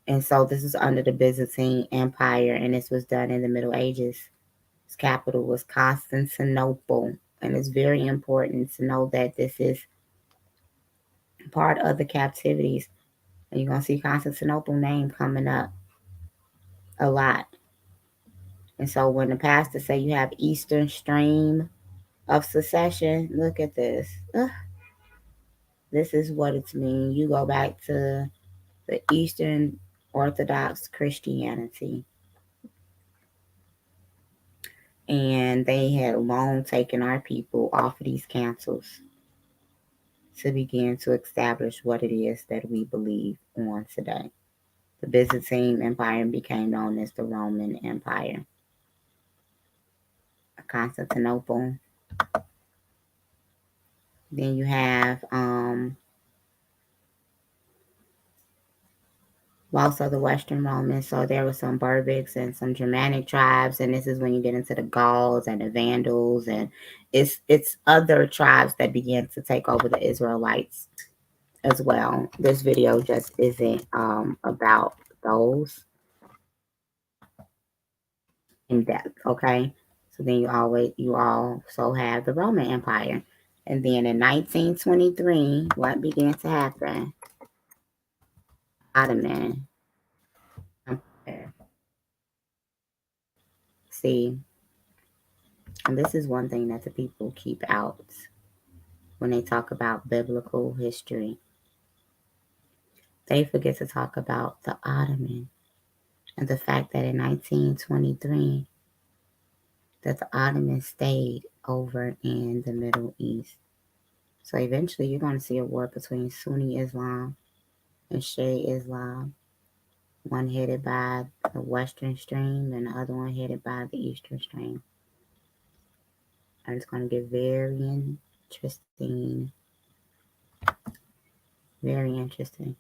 And so this is under the Byzantine Empire, and this was done in the Middle Ages. Its capital was Constantinople. And it's very important to know that this is part of the captivities. And you're going to see Constantinople name coming up a lot. And so when the pastor say you have Eastern stream of succession, look at this. This is what it's mean. You go back to the Eastern Orthodox Christianity. And they had long taken our people off of these councils to begin to establish what it is that we believe on today. The Byzantine Empire became known as the Roman Empire. Constantinople. Then you have also the Western Romans. So there were some Berbics and some Germanic tribes, and this is when you get into the Gauls and the Vandals, and it's other tribes that began to take over the Israelites as well. This video just isn't about those in depth, okay? So then you also have the Roman Empire. And then in 1923, what began to happen? Ottoman Empire. See, and this is one thing that the people keep out when they talk about biblical history. They forget to talk about the Ottoman and the fact that in 1923 that the Ottomans stayed over in the Middle East. So eventually you're going to see a war between Sunni Islam and Shia Islam. One headed by the Western stream and the other one headed by the Eastern stream. And it's going to get very interesting. Very interesting.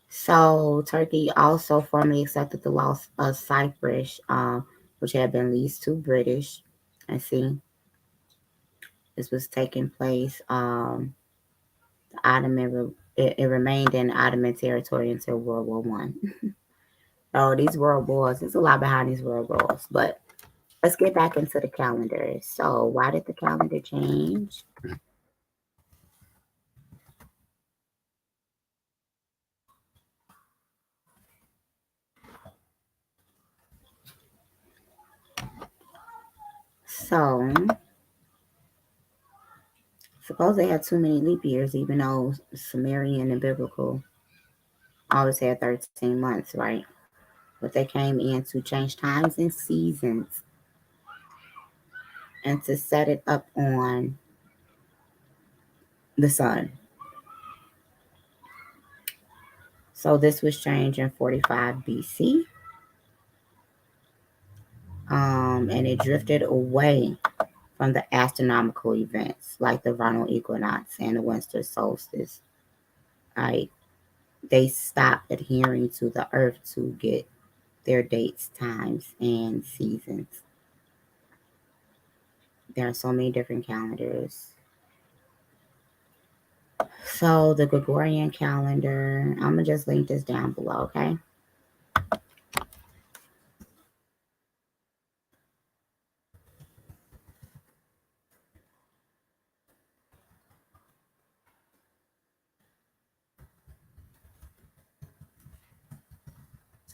So Turkey also formally accepted the loss of Cyprus, which had been leased to British. And see, this was taking place. The Ottoman it remained in Ottoman territory until World War One. Oh, these world wars. There's a lot behind these world wars, but let's get back into the calendar. So, why did the calendar change? So, suppose they had too many leap years, even though Sumerian and biblical always had 13 months, right? But they came in to change times and seasons and to set it up on the sun. So, this was changed in 45 BC. And it drifted away from the astronomical events like the vernal equinox and the winter solstice. Like they stopped adhering to the earth to get their dates, times, and seasons. There are so many different calendars. So the Gregorian calendar, I'm gonna just link this down below, okay?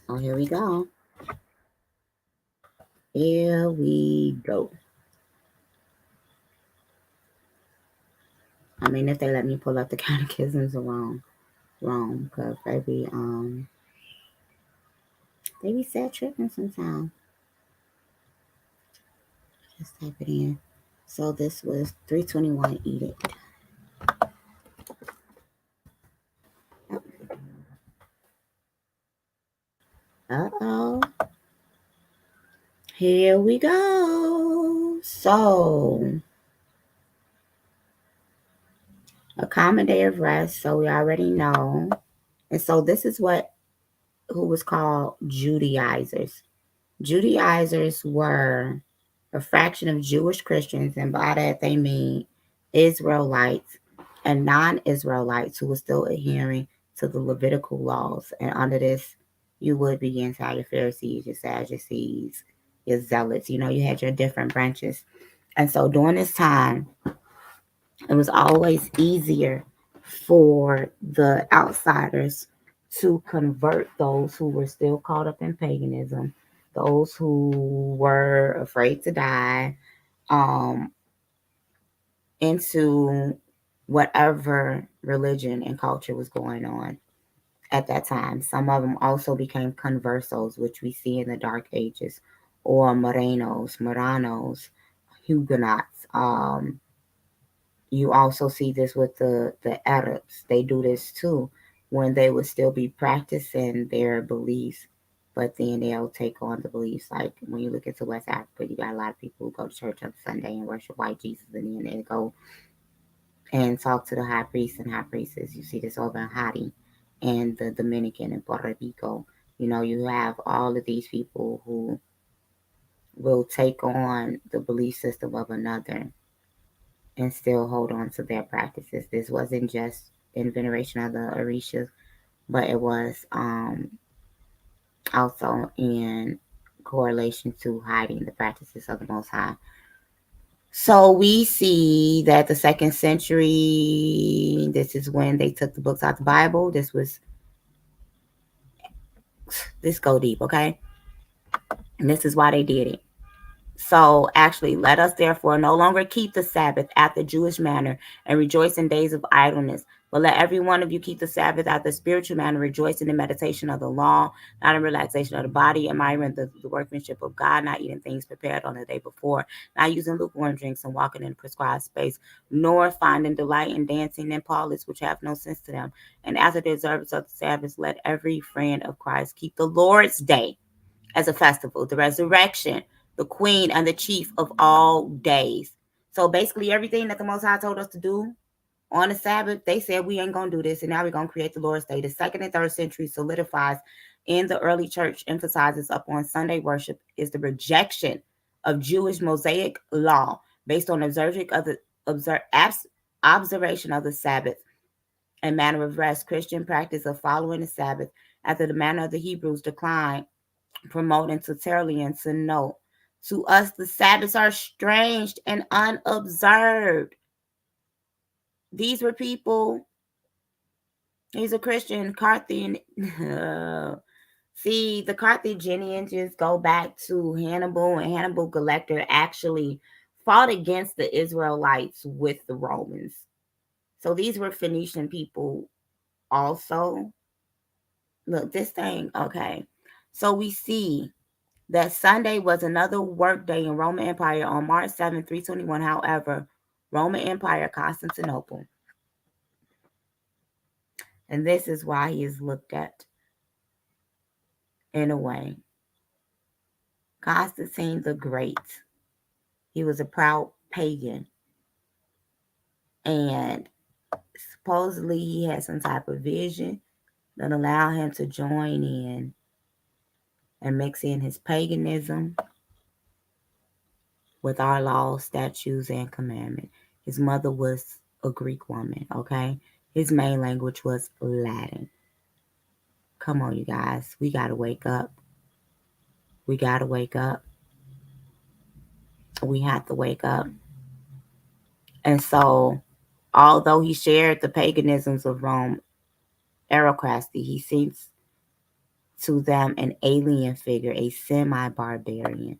So here we go. Here we go. I mean, if they let me pull up the catechisms around Rome, because they be sad tripping sometimes. Just type it in. So this was 321 edict. Uh-oh. Here we go. So a common day of rest. So we already know. And so this is what who was called Judaizers. Judaizers were a fraction of Jewish Christians, and by that they mean Israelites and non-Israelites who were still adhering to the Levitical laws. And under this, you would begin to have your Pharisees, your Sadducees, your Zealots. You know, you had your different branches. And so during this time, it was always easier for the outsiders to convert those who were still caught up in paganism, those who were afraid to die, um, into whatever religion and culture was going on at that time. Some of them also became conversos, which we see in the Dark Ages, or Moranos, Huguenots. You also see this with the Arabs. They do this too when they would still be practicing their beliefs, but then they'll take on the beliefs. Like when you look into West Africa, you got a lot of people who go to church on Sunday and worship white Jesus, and then they go and talk to the high priests and high priestesses. You see this over in Haiti and the Dominican and Puerto Rico. You know, you have all of these people who will take on the belief system of another and still hold on to their practices. This wasn't just in veneration of the Orishas, but it was also in correlation to hiding the practices of the Most High. So we see that the 2nd century, this is when they took the books out the Bible. This go deep, okay? And this is why they did it. So actually, let us therefore no longer keep the Sabbath after Jewish manner and rejoice in days of idleness. But let every one of you keep the Sabbath after spiritual manner, rejoice in the meditation of the law, not in relaxation of the body, admiring the workmanship of God, not eating things prepared on the day before, not using lukewarm drinks and walking in a prescribed space, nor finding delight in dancing and parlors which have no sense to them. And after the observance of the Sabbath, let every friend of Christ keep the Lord's day as a festival, the resurrection, the queen, and the chief of all days. So basically, everything that the Most High told us to do on the Sabbath, they said we ain't gonna do this, and now we're gonna create the Lord's Day. The second and third century solidifies in the early church, emphasizes upon Sunday worship is the rejection of Jewish Mosaic law based on observation of the Sabbath and manner of rest. Christian practice of following the Sabbath after the manner of the Hebrews declined, promoting to Tertullian to note, to us the Sabbaths are strange and unobserved. These were people, these are Christian Carthage. See, the Carthaginians just go back to Hannibal, and Hannibal Lecter actually fought against the Israelites with the Romans. So these were Phoenician people also. Look, this thing, okay. So we see that Sunday was another work day in Roman Empire on March 7, 321. However, Roman Empire, Constantinople, and this is why he is looked at in a way. Constantine the Great, he was a proud pagan, and supposedly he had some type of vision that allowed him to join in and mix in his paganism with our laws, statutes, and commandments. His mother was a Greek woman, okay? His main language was Latin. Come on, you guys. We got to wake up. We got to wake up. We have to wake up. And so, although he shared the paganisms of Rome, aristocracy, he seems to them an alien figure, a semi barbarian.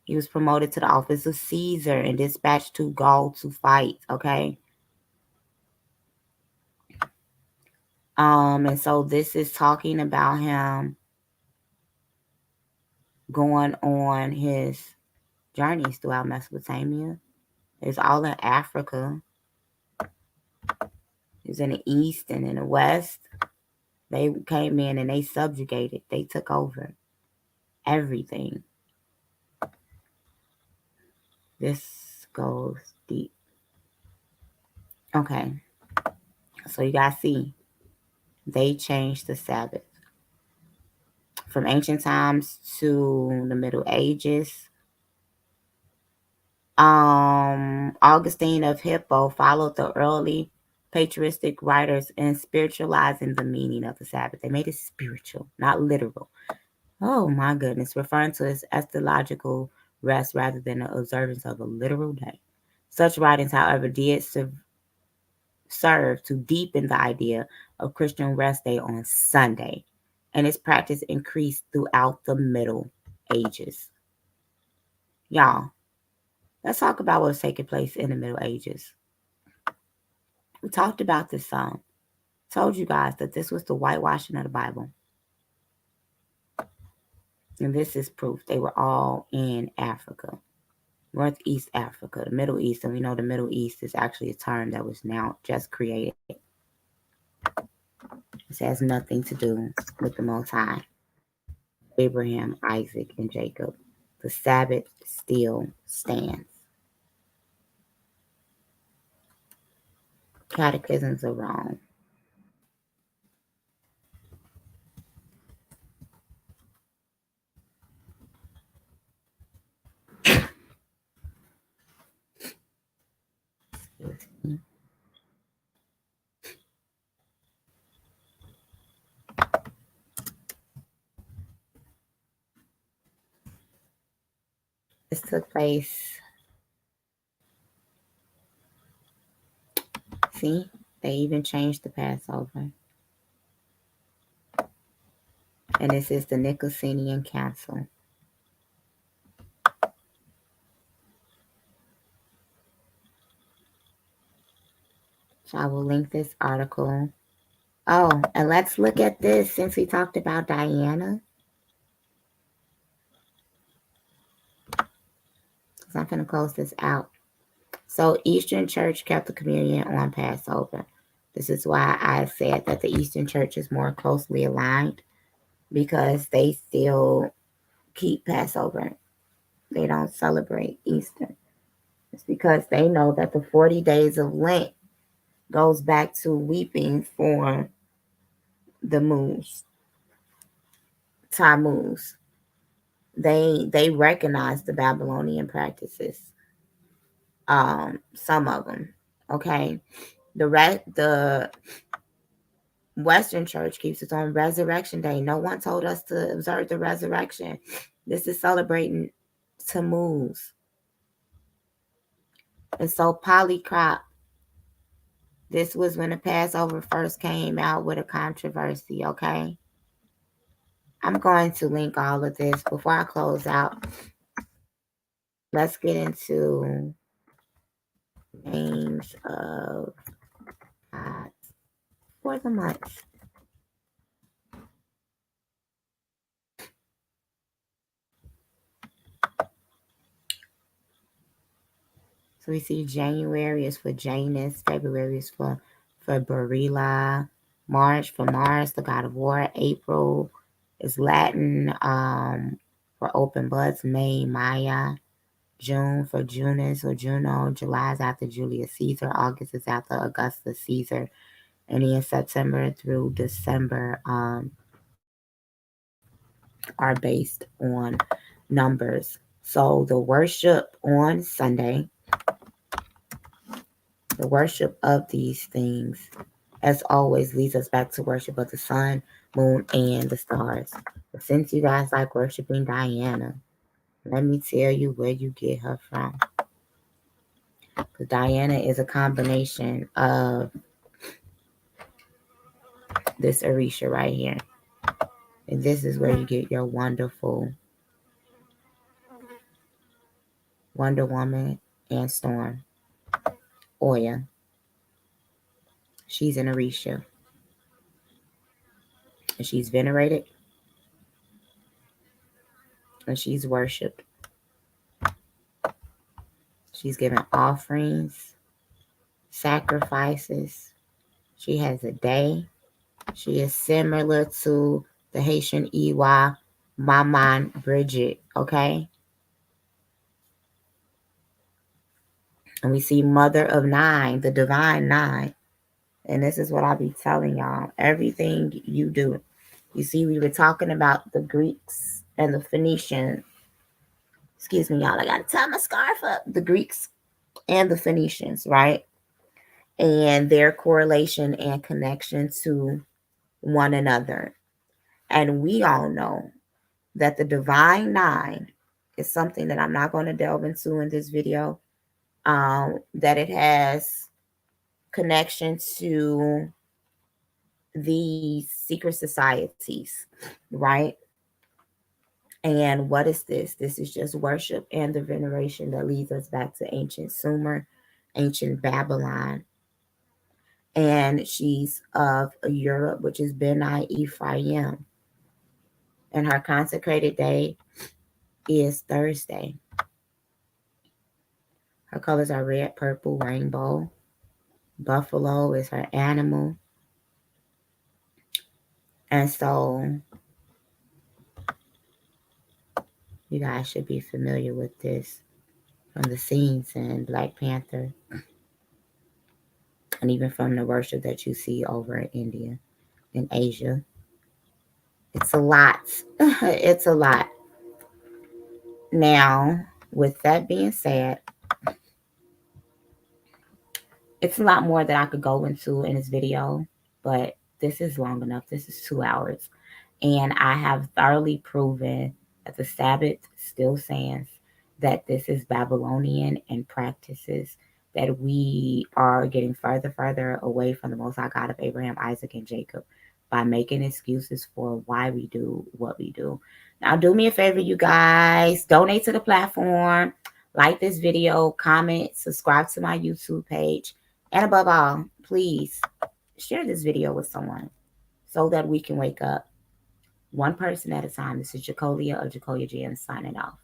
He was promoted to the office of Caesar and dispatched to Gaul to fight, okay? And so this is talking about him going on his journeys throughout Mesopotamia. It's all in Africa. It's in the east and in the west. They came in and they subjugated. They took over everything. This goes deep. Okay. So you guys see, they changed the Sabbath. From ancient times to the Middle Ages. Augustine of Hippo followed the early patristic writers in spiritualizing the meaning of the Sabbath. They made it spiritual, not literal. Oh my goodness, referring to its astrological rest rather than the observance of a literal day. Such writings, however, did serve to deepen the idea of Christian rest day on Sunday, and its practice increased throughout the Middle Ages. Y'all, let's talk about what was taking place in the Middle Ages. We talked about this song. Told you guys that this was the whitewashing of the Bible. And this is proof. They were all in Africa. Northeast Africa, the Middle East. And we know the Middle East is actually a term that was now just created. This has nothing to do with the Most High, Abraham, Isaac, and Jacob. The Sabbath still stands. Catechisms are wrong. This took place. See, they even changed the Passover. And this is the Nicene Council. So I will link this article. Oh, and let's look at this since we talked about Diana. So I'm going to close this out. So Eastern Church kept the communion on Passover. This is why I said that the Eastern Church is more closely aligned because they still keep Passover. They don't celebrate Easter. It's because they know that the 40 days of Lent goes back to weeping for the moons, Tammuz. They recognize the Babylonian practices. Some of them, okay. The Western Church keeps its own Resurrection Day. No one told us to observe the resurrection. This is celebrating Tammuz. And so Polycarp, this was when the Passover first came out with a controversy, okay? I'm going to link all of this before I close out. Let's get into names of gods for the month. So we see January is for Janus, February is for Barilla, March for Mars, the god of war, April is Latin for open buds, May, Maya, June for Janus or Juno, July is after Julius Caesar, August is after Augustus Caesar, and then September through December are based on numbers. So the worship on Sunday, the worship of these things, as always, leads us back to worship of the sun, moon, and the stars. But since you guys like worshiping Diana, let me tell you where you get her from. Because Diana is a combination of this Orisha right here. And this is where you get your wonderful Wonder Woman and Storm. Oya. She's an Orisha. And she's venerated. And she's worshipped. She's given offerings, sacrifices. She has a day. She is similar to the Haitian Iwa, Maman Bridget, okay? And we see Mother of Nine, the Divine Nine. And this is what I'll be telling y'all. Everything you do. You see, we were talking about the Greeks and the Phoenicians. Excuse me, y'all. I got to tie my scarf up. The Greeks and the Phoenicians, right? And their correlation and connection to one another. And we all know that the Divine Nine is something that I'm not going to delve into in this video. That it has connection to these secret societies, right? And what is this? This is just worship and the veneration that leads us back to ancient Sumer, ancient Babylon. And she's of Europe, which is Benai Ephraim. And her consecrated day is Thursday. Her colors are red, purple, rainbow. Buffalo is her animal. And so you guys should be familiar with this from the scenes in Black Panther and even from the worship that you see over in India and Asia. It's a lot. It's a lot. Now, with that being said, it's a lot more that I could go into in this video, but this is long enough. This is 2 hours. And I have thoroughly proven that the Sabbath still stands, that this is Babylonian and practices, that we are getting further away from the Most High God of Abraham, Isaac, and Jacob by making excuses for why we do what we do. Now, do me a favor, you guys. Donate to the platform. Like this video, comment, subscribe to my YouTube page. And above all, please share this video with someone so that we can wake up one person at a time. This is Jacolia of Jacolia Jinns signing off.